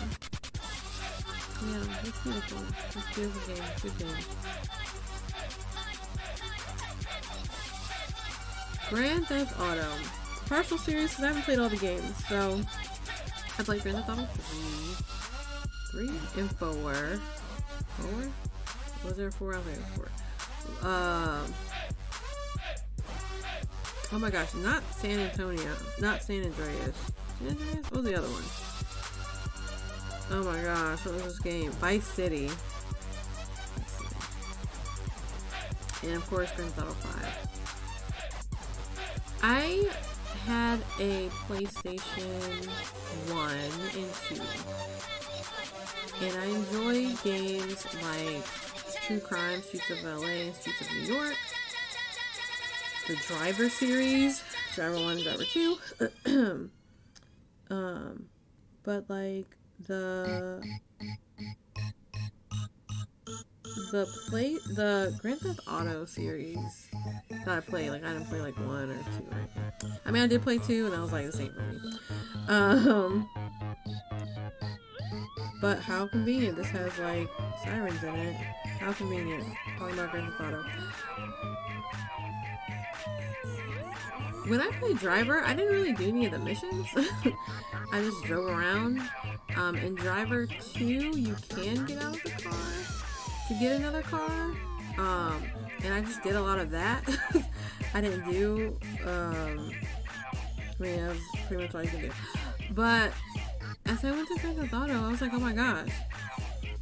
Yeah, it's beautiful. It's a beautiful game. Good game. Grand Theft Auto. Partial series, because I haven't played all the games. So, I played Grand Theft Auto 3 and 4. 4? Was there 4? I don't think it was 4. Oh my gosh, not San Antonio. Not San Andreas. San Andreas? What was the other one? Oh my gosh, what was this game? Vice City. And of course, Grand Theft Auto 5. I had a PlayStation 1 and 2. And I enjoy games like True Crime, Streets of LA, and Streets of New York. The Driver series, Driver 1 and Driver 2. But like the Grand Theft Auto series that I played, like I didn't play like 1 or 2, right? I mean, I did play 2, and I was like, this ain't for me. But how convenient. This has like sirens in it. How convenient. Talking about Grand Theft Auto. When I played Driver, I didn't really do any of the missions. I just drove around. In Driver 2, you can get out of the car to get another car. And I just did a lot of that. I didn't do, I mean, that was pretty much all you could do. But as I went to Grand Theft Auto, I was like, oh my gosh,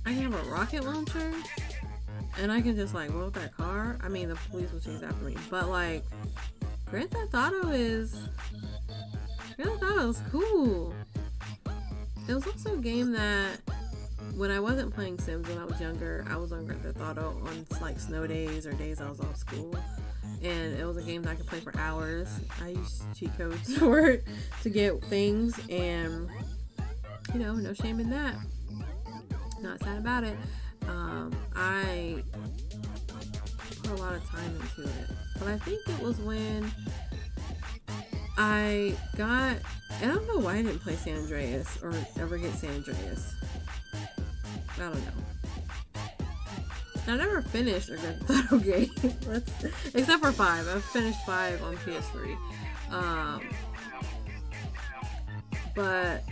I can have a rocket launcher, and I can just like roll that car. I mean, the police will chase after me, but like, Grand Theft Auto is cool. It was also a game that when I wasn't playing Sims when I was younger, I was on Grand Theft Auto on like snow days or days I was off school. And it was a game that I could play for hours. I used cheat codes for it to get things, and you know, no shame in that. Not sad about it. I put a lot of time into it. But I think it was when I got, and I don't know why I didn't play San Andreas or ever get San Andreas. I don't know. I never finished a Grand Theft Auto game. Except for 5. I've finished 5 on PS3. But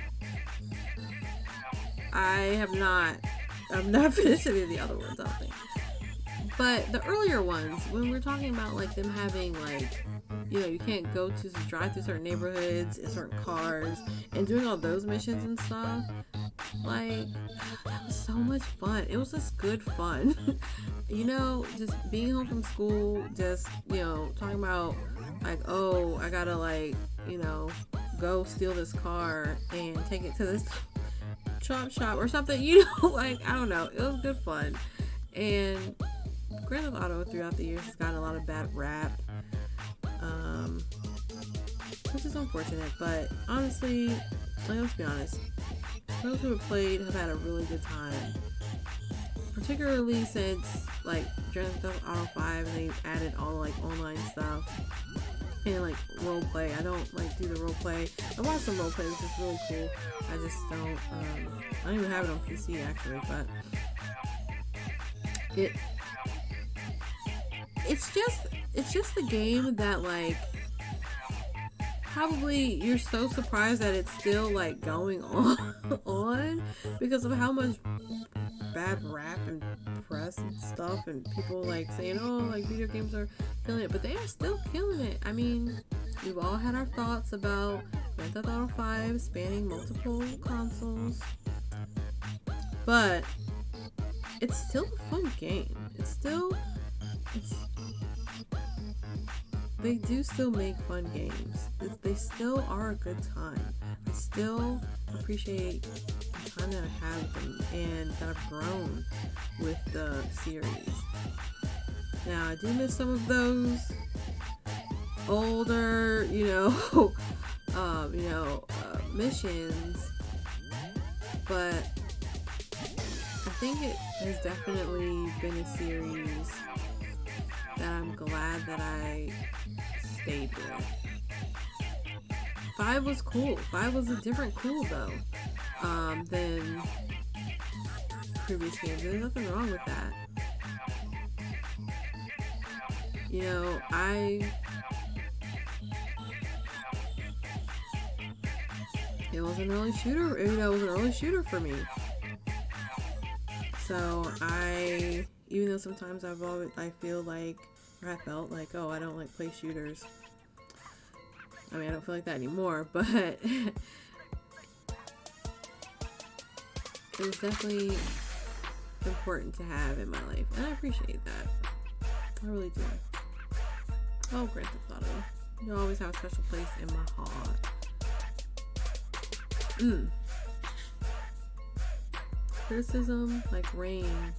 I'm not finished any of the other ones, I don't think. But the earlier ones, when we're talking about like them having like, you know, you can't go to drive through certain neighborhoods in certain cars and doing all those missions and stuff, like that was so much fun. It was just good fun. You know, just being home from school, just, you know, talking about like, oh, I gotta like, you know, go steal this car and take it to this chop shop or something, you know, like, I don't know, it was good fun. And Grand Theft Auto throughout the years has gotten a lot of bad rap, which is unfortunate, but honestly, like, let's be honest, those who have played have had a really good time, particularly since like Grand Theft Auto 5 and they added all like online stuff and like role play. I don't like do the role play. I watched some role play, which is really cool. I just don't I don't even have it on PC actually, but it's just a game that like probably you're so surprised that it's still like going on because of how much bad rap and press and stuff and people like saying, oh, like video games are killing it, but they are still killing it. I mean, we've all had our thoughts about Grand Theft Auto 5 spanning multiple consoles. But it's still a fun game. They do still make fun games. They still are a good time. I still appreciate the time that I have them and that I've grown with the series. Now, I do miss some of those older, missions, but I think it has definitely been a series that I'm glad that I stayed with. 5 was cool. 5 was a different cool though, than previous games. There's nothing wrong with that. It was an early shooter. It was an early shooter for me. So even though sometimes I felt like, oh, I don't play shooters. I mean, I don't feel like that anymore, but it was definitely important to have in my life, and I appreciate that. I really do. Oh, Grand Theft Auto. You always have a special place in my heart. Criticism, like rain,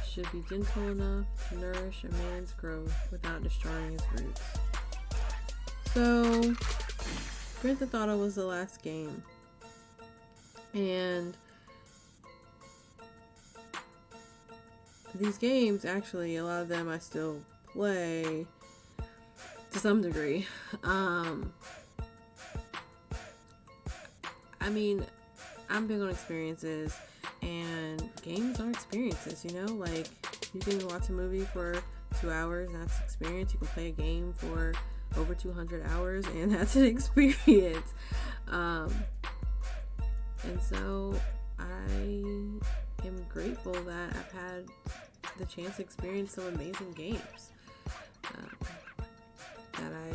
should be gentle enough to nourish a man's growth without destroying his roots. So, Grand Theft Auto was the last game. And these games, actually, a lot of them I still play to some degree. I mean, I'm big on experiences, and games are experiences, you can watch a movie for 2 hours, and that's an experience. You can play a game for over 200 hours, and that's an experience. And so I am grateful that I've had the chance to experience some amazing games that I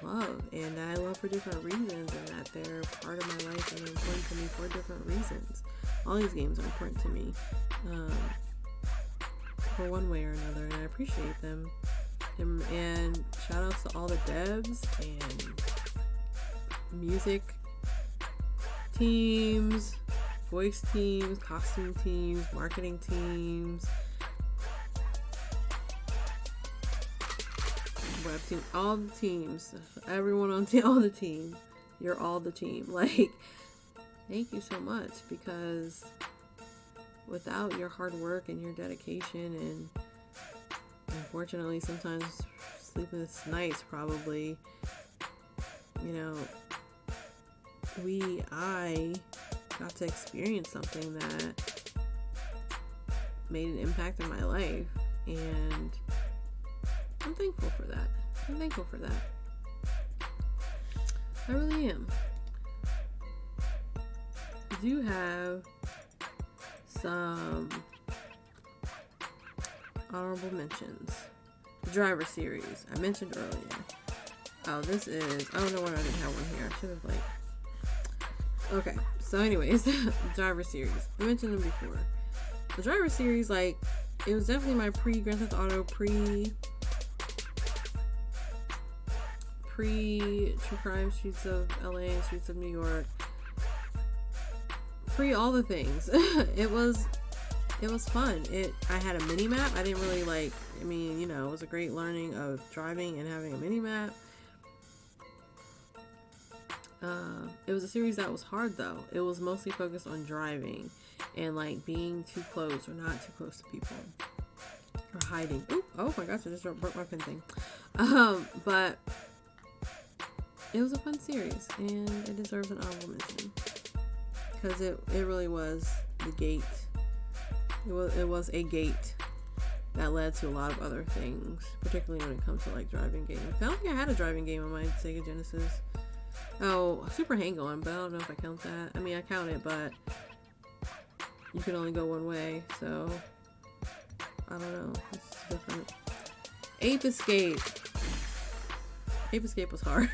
love, and I love for different reasons, and that they're part of my life and important to me for different reasons. All these games are important to me, for one way or another, and I appreciate them. And shout outs to all the devs and music teams, voice teams, costume teams, marketing teams, web team, all the teams, everyone on all the team. You're all the team. Thank you so much, because without your hard work and your dedication, and unfortunately sometimes sleepless nights probably, I got to experience something that made an impact in my life, and I'm thankful for that. I really am. I do have some honorable mentions. The Driver Series, I mentioned earlier. Oh, this is, I don't know why I didn't have one here. I should have okay, so anyways, the Driver Series. I mentioned them before. The Driver Series, it was definitely my pre-Grand Theft Auto, pre-True Crime, Streets of LA, and Streets of New York. Pre all the things. It was fun. I had a mini map. I didn't really it was a great learning of driving and having a mini map. It was a series that was hard though. It was mostly focused on driving and being too close or not too close to people, or hiding. Ooh, oh my gosh, I just broke my pen thing. But it was a fun series, and it deserves an honorable mention, because it really was the gate. It was a gate that led to a lot of other things, particularly when it comes to driving games. I don't think I had a driving game on my Sega Genesis. Oh, Super Hang-On, but I don't know if I count that. I mean, I count it, but you can only go one way, so I don't know. It's different. Ape Escape. Ape Escape was hard.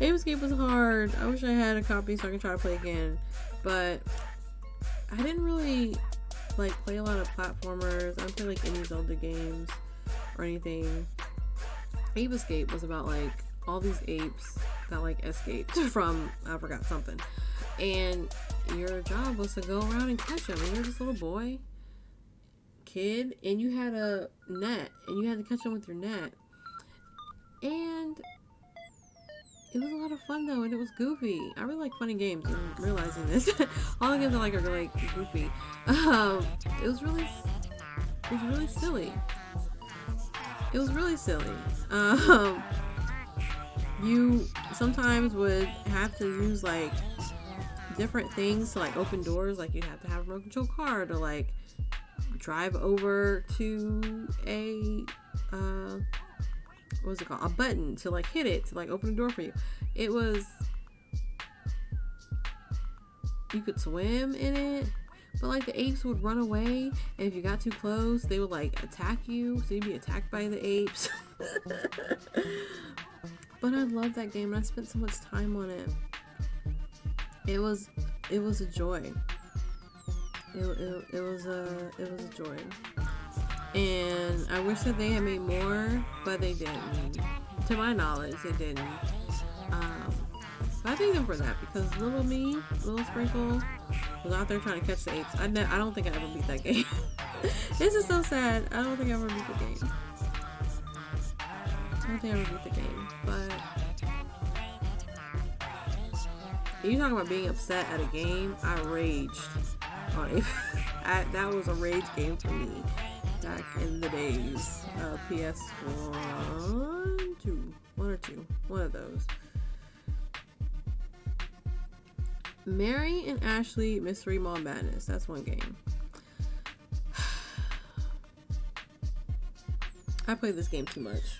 Ape Escape was hard. I wish I had a copy so I could try to play again. But I didn't really like play a lot of platformers. I don't play like any Zelda games or anything. Ape Escape was about like all these apes that like escaped from, I forgot something. And your job was to go around and catch them. And you're this little boy, kid, and you had a net, and you had to catch them with your net. And it was a lot of fun though, and it was goofy. I really like funny games. I'm realizing this. All the games I like are like goofy. It was really silly. It was really silly. You sometimes would have to use like different things to like open doors. Like you'd have to have a remote control car to like drive over to a what's it called? A button to like hit it to like open a door for you. It was, you could swim in it, but like the apes would run away, and if you got too close, they would like attack you. So you'd be attacked by the apes. But I love that game, and I spent so much time on it. It was a joy. It was a joy. And I wish that they had made more, but they didn't. To my knowledge, they didn't. I thank them for that, because little Sprinkle, was out there trying to catch the apes. I don't think I ever beat that game. This is so sad. I don't think I ever beat the game. But you talking about being upset at a game? I raged on it. That was a rage game for me back in the days. PS1, 2, 1 or 2, one of those. Mary and Ashley Mystery Mall Madness. That's one game. I play this game too much.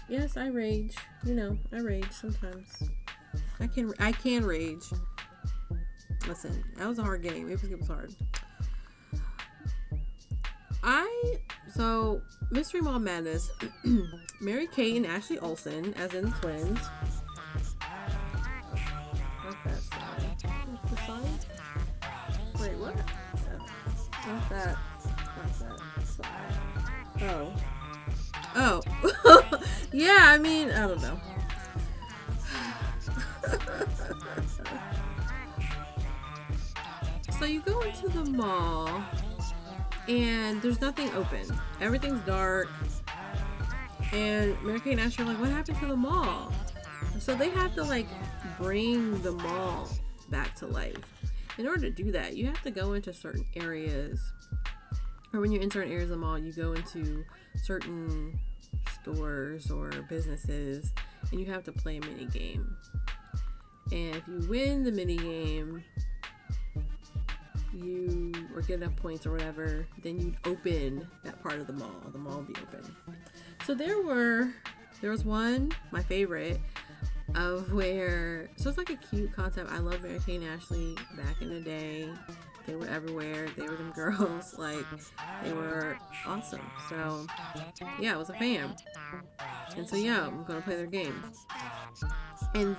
Yes, I rage. You know, I rage sometimes. I can rage. Listen, that was a hard game. Ape Escape was hard. So Mystery Mall Madness. Mary Kate and Ashley Olsen, as in the twins. Not that side. What's the side? Wait, what? Not that side. Oh. Yeah, I mean, I don't know. So you go into the mall and there's nothing open. Everything's dark. And Mary Kate and Ashley are like, what happened to the mall? So they have to like bring the mall back to life. In order to do that, you have to go into certain areas. Or when you're in certain areas of the mall, you go into certain stores or businesses and you have to play a mini game. And if you win the mini game, you or get enough points or whatever, then you'd open that part of the mall. The mall would be open. So there was one, my favorite, of where, so it's like a cute concept. I love Mary Kate and Ashley back in the day. They were everywhere. They were them girls. Like, they were awesome. So, yeah, I was a fan. And so, yeah, I'm going to play their game. And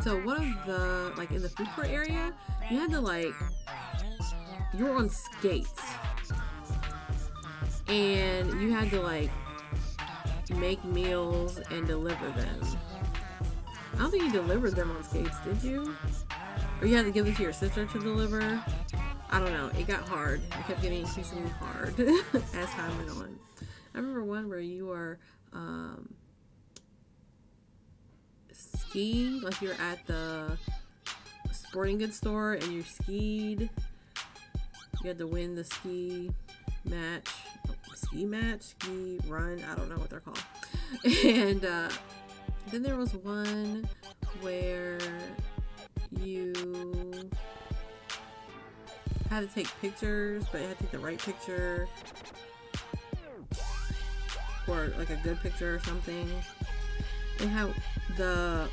so one of the, like, in the food court area, you had to, like, you were on skates. And you had to, like, make meals and deliver them. I don't think you delivered them on skates, did you? Or you had to give it to your sister to deliver? I don't know. It got hard. It kept getting increasingly hard as time went on. I remember one where you were skiing, like you're at the sporting goods store and you skied. You had to win the ski run. I don't know what they're called. And then there was one where you had to take pictures, but you had to take the right picture, or like a good picture or something. They have the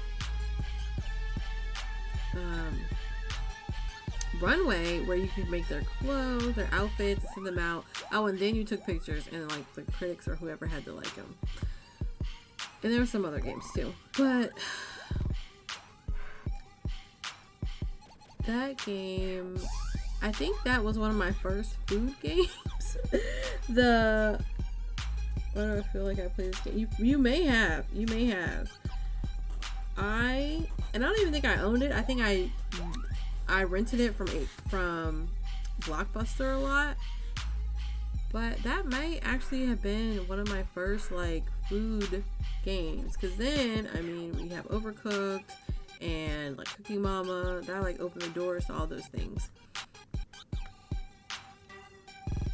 runway where you could make their clothes, their outfits, send them out. Oh, and then you took pictures, and like the critics or whoever had to like them. And there were some other games too. But that game, I think that was one of my first food games. Why do I feel like I played this game? You may have. I don't even think I owned it. I think I rented it from Blockbuster a lot. But that might actually have been one of my first like food games. Cause then, I mean, we have Overcooked and like Cooking Mama. That like opened the doors to all those things.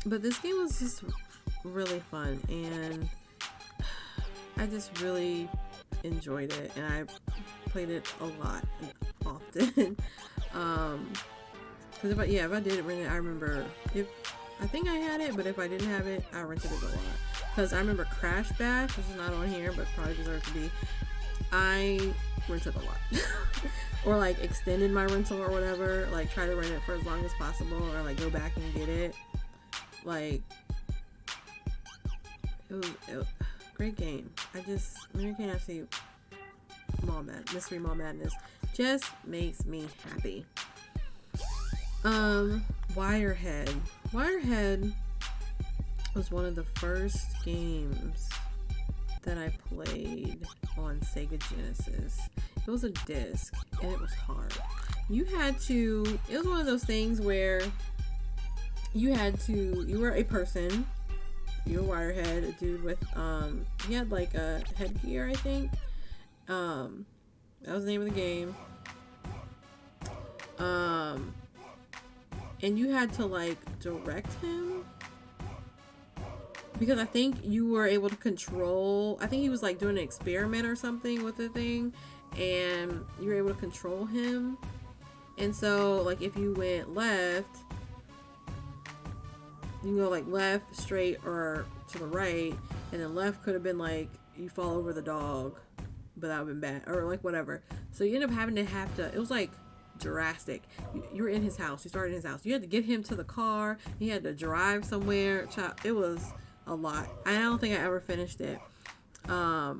But this game was just really fun, and I just really enjoyed it, and I played it a lot and often. Because if I did rent it, I remember I think I had it, but if I didn't have it, I rented it a lot. Because I remember Crash Bash, which is not on here, but probably deserves to be. I rented a lot. Or like extended my rental or whatever, like try to rent it for as long as possible, or like go back and get it. Like, it was great game. American Actually Mystery Mall Madness just makes me happy. Wirehead was one of the first games that I played on Sega Genesis. It was a disc, and it was hard. It was one of those things where you were a person, you were Wirehead, a dude with, he had like a headgear, I think. That was the name of the game. And you had to like direct him, because I think you were able to control, I think he was like doing an experiment or something with the thing, and you were able to control him. And so like if you went left, you can go like left, straight, or to the right, and then left could have been like you fall over the dog, but that would have been bad, or like whatever. So you end up having to it was like drastic. You were in his house, you started in his house, you had to get him to the car, he had to drive somewhere. It was a lot. I don't think I ever finished it. But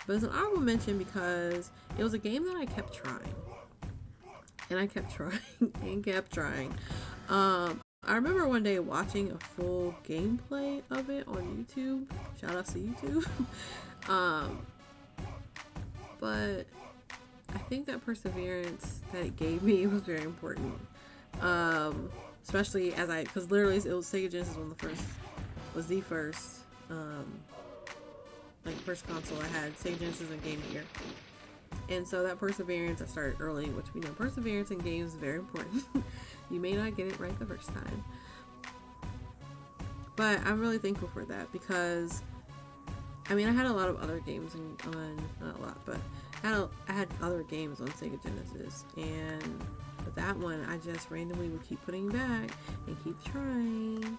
it's an honorable mention because it was a game that I kept trying. And I kept trying and kept trying. I remember one day watching a full gameplay of it on YouTube. Shout out to YouTube. But I think that perseverance that it gave me was very important. Especially because literally it was Sega Genesis was the first first console I had, Sega Genesis and Game Gear. And so that perseverance, I started early, which we know perseverance in games is very important. You may not get it right the first time. But I'm really thankful for that, because I mean, I had a lot of other games not a lot, but I had other games on Sega Genesis, and with that one, I just randomly would keep putting back and keep trying,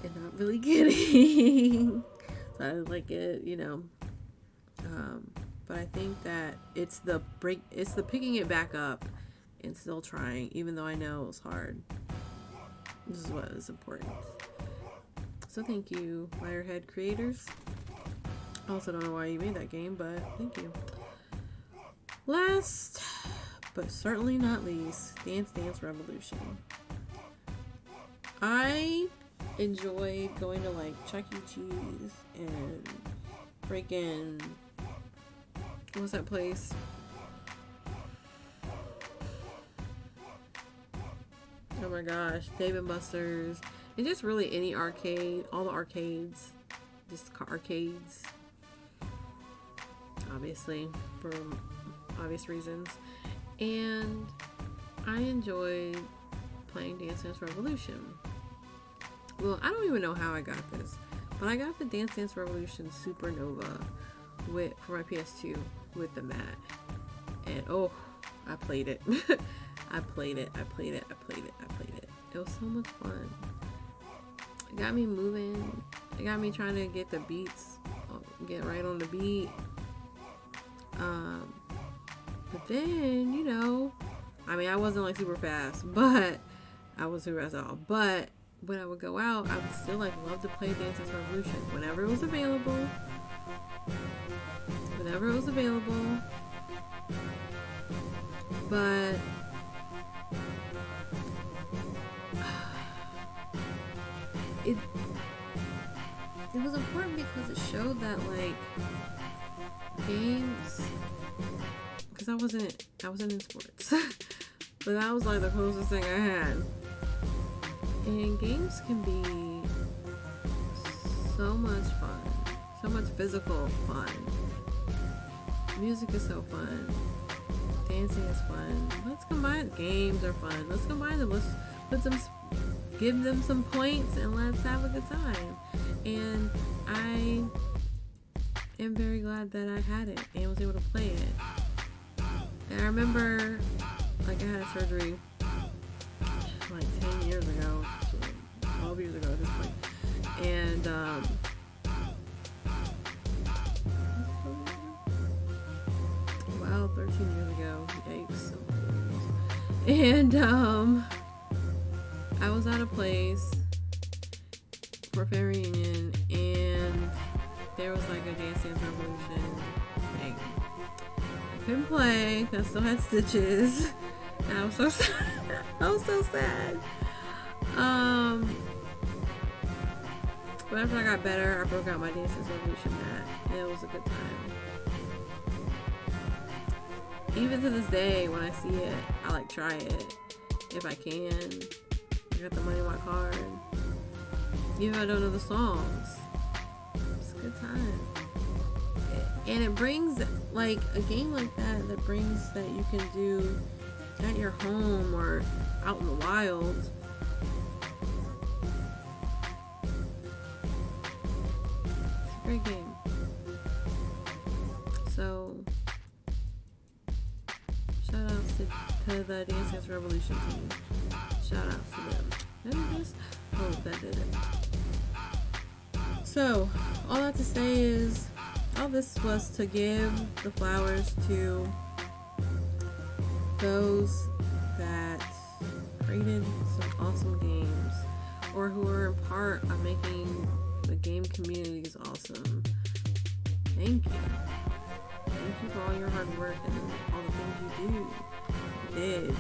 and not really getting. So I like it, but I think that it's the picking it back up and still trying, even though I know it was hard. This is what is important. So thank you, Wirehead creators. I also don't know why you made that game, but thank you. Last, but certainly not least, Dance Dance Revolution. I enjoyed going to like Chuck E. Cheese and freaking, what was that place? Oh my gosh, Dave & Buster's, and just really any arcade, all the arcades, just arcades, obviously, for obvious reasons. And I enjoyed playing Dance Dance Revolution. Well, I don't even know how I got this, but I got the Dance Dance Revolution Supernova for my PS2 with the mat. And oh, I played it. I played it. It was so much fun. It got me moving. It got me trying to get the beats, get right on the beat. But then, I mean, I wasn't like super fast, but I wasn't super fast at all. But when I would go out, I would still like love to play Dance Dance Revolution whenever it was available. whenever it was available. But it was important because it showed that like games, because I wasn't in sports, but that was like the closest thing I had. And games can be so much fun, so much physical fun. Music is so fun. Dancing is fun. Let's combine. Games are fun. Let's combine them. Let's give them some points and let's have a good time. And I am very glad that I had it and was able to play it. And I remember, like, I had surgery like 10 years ago, 12 years ago at this point. And wow, 13 years ago. Yikes. And I was at a place for family reunion, and there was like a Dance Revolution thing. I couldn't play because I still had stitches, and I was so sad. I was so sad. But after I got better, I broke out my Dance Revolution mat, and it was a good time. Even to this day, when I see it, I like try it if I can. I got the money in my card. Even if I don't know the songs, it's a good time. And it brings, like, a game like that brings that you can do at your home or out in the wild. It's a great game. So, shout out to the Dance Dance Revolution team. Shout out to them. Did I do this? Oh, that did it. So, all that to say is, all this was to give the flowers to those that created some awesome games, or who are a part of making the game communities awesome. Thank you. Thank you for all your hard work and all the things you did,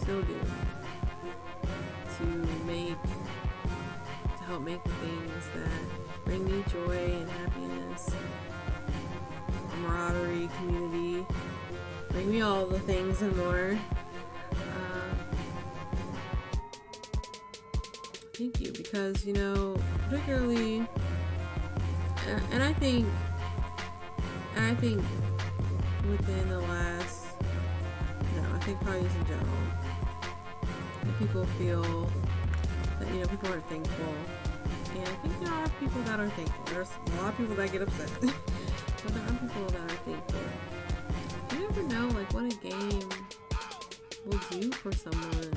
still do, to help make the things that bring me joy and happiness, camaraderie, community, bring me all the things and more. Thank you, because, you know, particularly, and I think within the last, I think probably just in general, that people feel that, people are thankful. And I think there are people that are thankful. There's a lot of people that get upset. But there are people that are thankful. You never know, like, what a game will do for someone.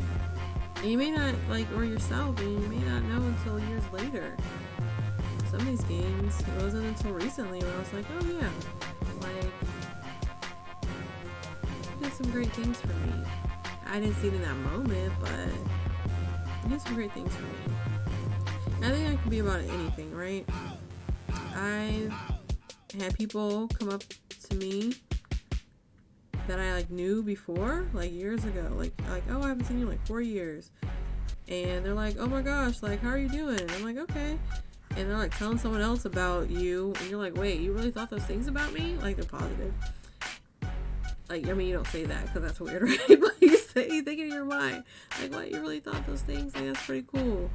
And you may not, or yourself, and you may not know until years later. Some of these games, it wasn't until recently where I was like, oh yeah, you did some great things for me. I didn't see it in that moment, but you did some great things for me. And I think that can be about anything, right? I've had people come up to me that I knew before, years ago, oh, I haven't seen you in 4 years, and they're like, oh my gosh, how are you doing? And I'm like, okay. And they're telling someone else about you, and you're like, wait, you really thought those things about me? They're positive. You don't say that because that's weird, right? But you think in your mind, what, you really thought those things? That's pretty cool.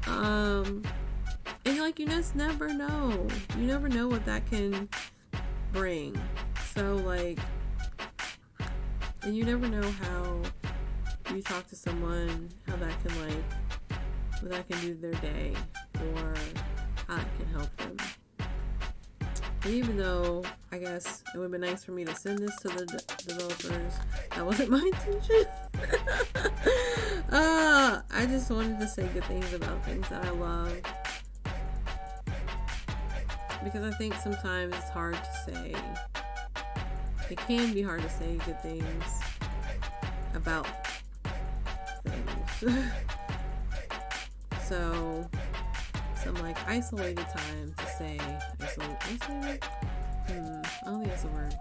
And you just never know. You never know what that can bring. So and you never know how you talk to someone, how that can do their day, or how it can help them. And even though I guess it would have been nice for me to send this to the developers, that wasn't my intention. I just wanted to say good things about things that I love. Because I think sometimes it's hard to say. It can be hard to say good things about things. So, some isolated time to say, isolated? I don't think that's the word.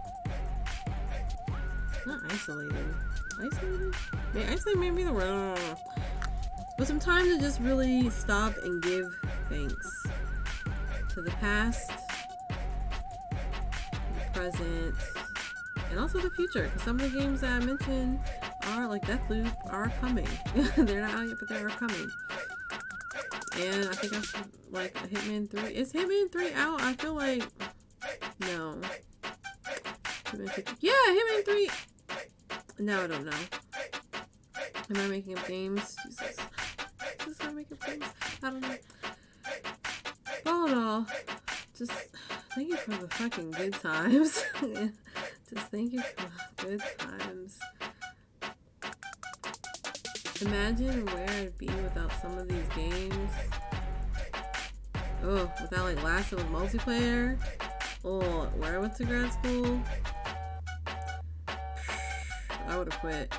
Not isolated. Isolated? Isolated may be the word. I don't know. But some time to just really stop and give thanks to the past, the present, and also the future. Because some of the games that I mentioned are like Deathloop are coming. They're not out yet, but they are coming. And I think I should like a Hitman 3. Is Hitman 3 out? I feel like no. Yeah, Hitman 3. No, I don't know. Am I making up games? Jesus. Just am I making up games? I don't know. All in all, just thank you for the fucking good times. Just thank you for the good times. Imagine where I'd be without some of these games. Oh, without like Last of Us multiplayer. Oh, where I went to grad school. I would have quit.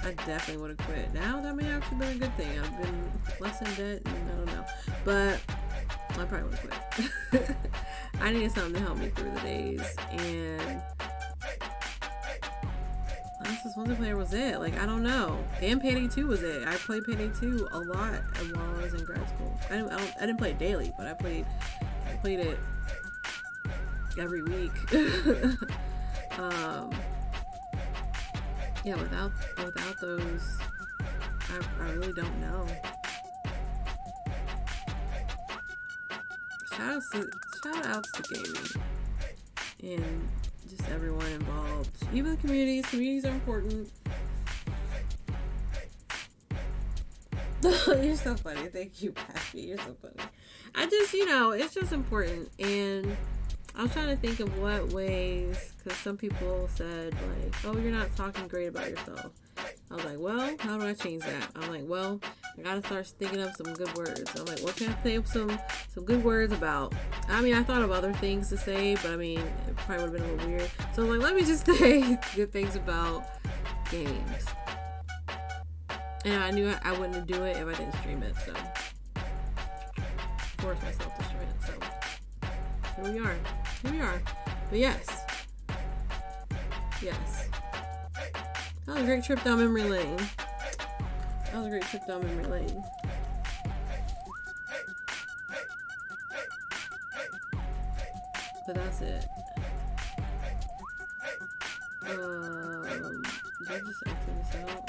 I definitely would have quit. Now that may have actually been a good thing. I've been less in debt and I don't know. But I probably would have quit. I needed something to help me through the days. And Last of Us multiplayer was it. Like, I don't know. And Payday 2 was it. I played Payday 2 a lot while I was in grad school. I didn't play it daily, but I played it every week. Yeah, without those, I really don't know. Shout outs to gaming and just everyone involved. Even the communities. Communities are important. You're so funny. Thank you, Pappy. You're so funny. I just, it's just important. And I was trying to think of what ways, because some people said, like, oh, you're not talking great about yourself. I was like, well, how do I change that? I'm like, well, I gotta start thinking of some good words. I'm like, what can I say some good words about? I mean, I thought of other things to say, but I mean, it probably would have been a little weird. So I'm like, let me just say good things about games. And I knew I wouldn't do it if I didn't stream it, so force myself to stream it. So here we are. But yes. That was a great trip down memory lane. But that's it. Did I just exit this out?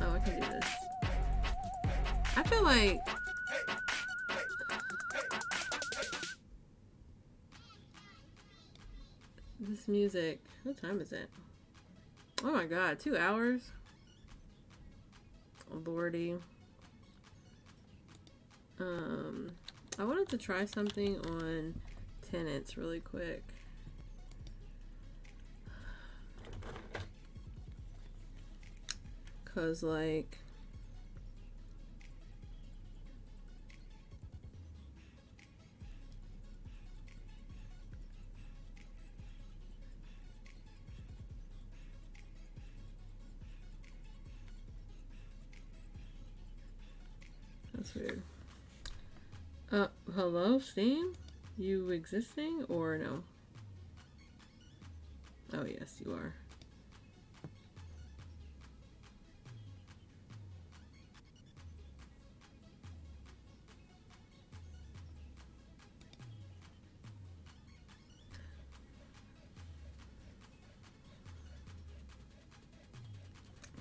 Oh, I can do this. I feel like this music. What time is it? Oh my god, 2 hours? Oh, lordy. I wanted to try something on Tenants really quick. Cause like that's weird. Hello, Steam? You existing or no? Oh, yes, you are.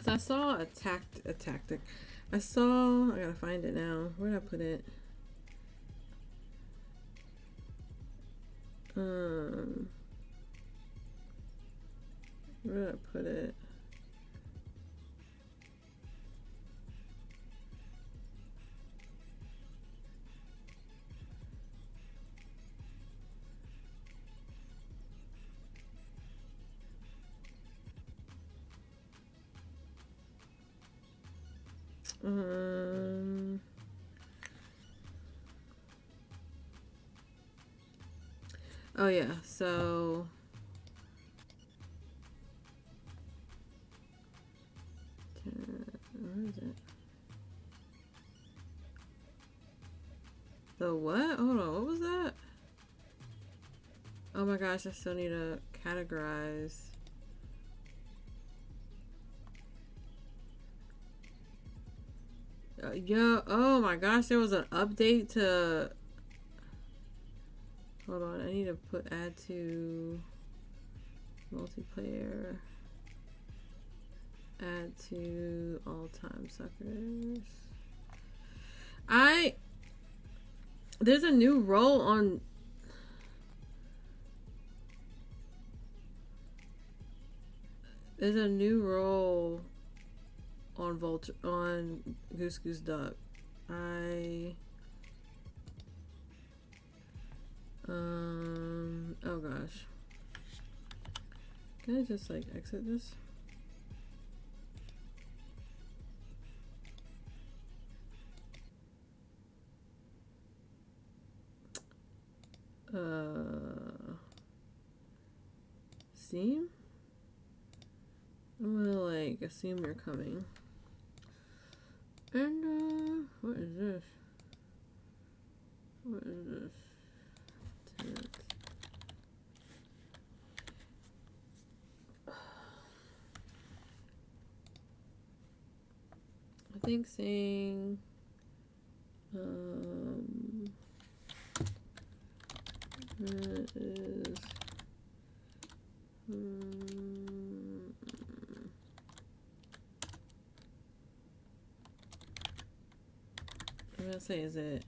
So I saw a tactic. I gotta find it now. Where did I put it? Where did I put it? Oh yeah, so where is it? The what? Hold on, what was that? Oh my gosh, I still need to categorize. Yo, oh my gosh, there was an update to... Hold on, I need to add to multiplayer. Add to all-time suckers. There's a new role on... There's a new role on Goose Goose Duck. Oh gosh. Can I just like exit this? Steam? I'm gonna like assume you're coming. And what is this? What is this? I think saying that is I'm gonna say, is it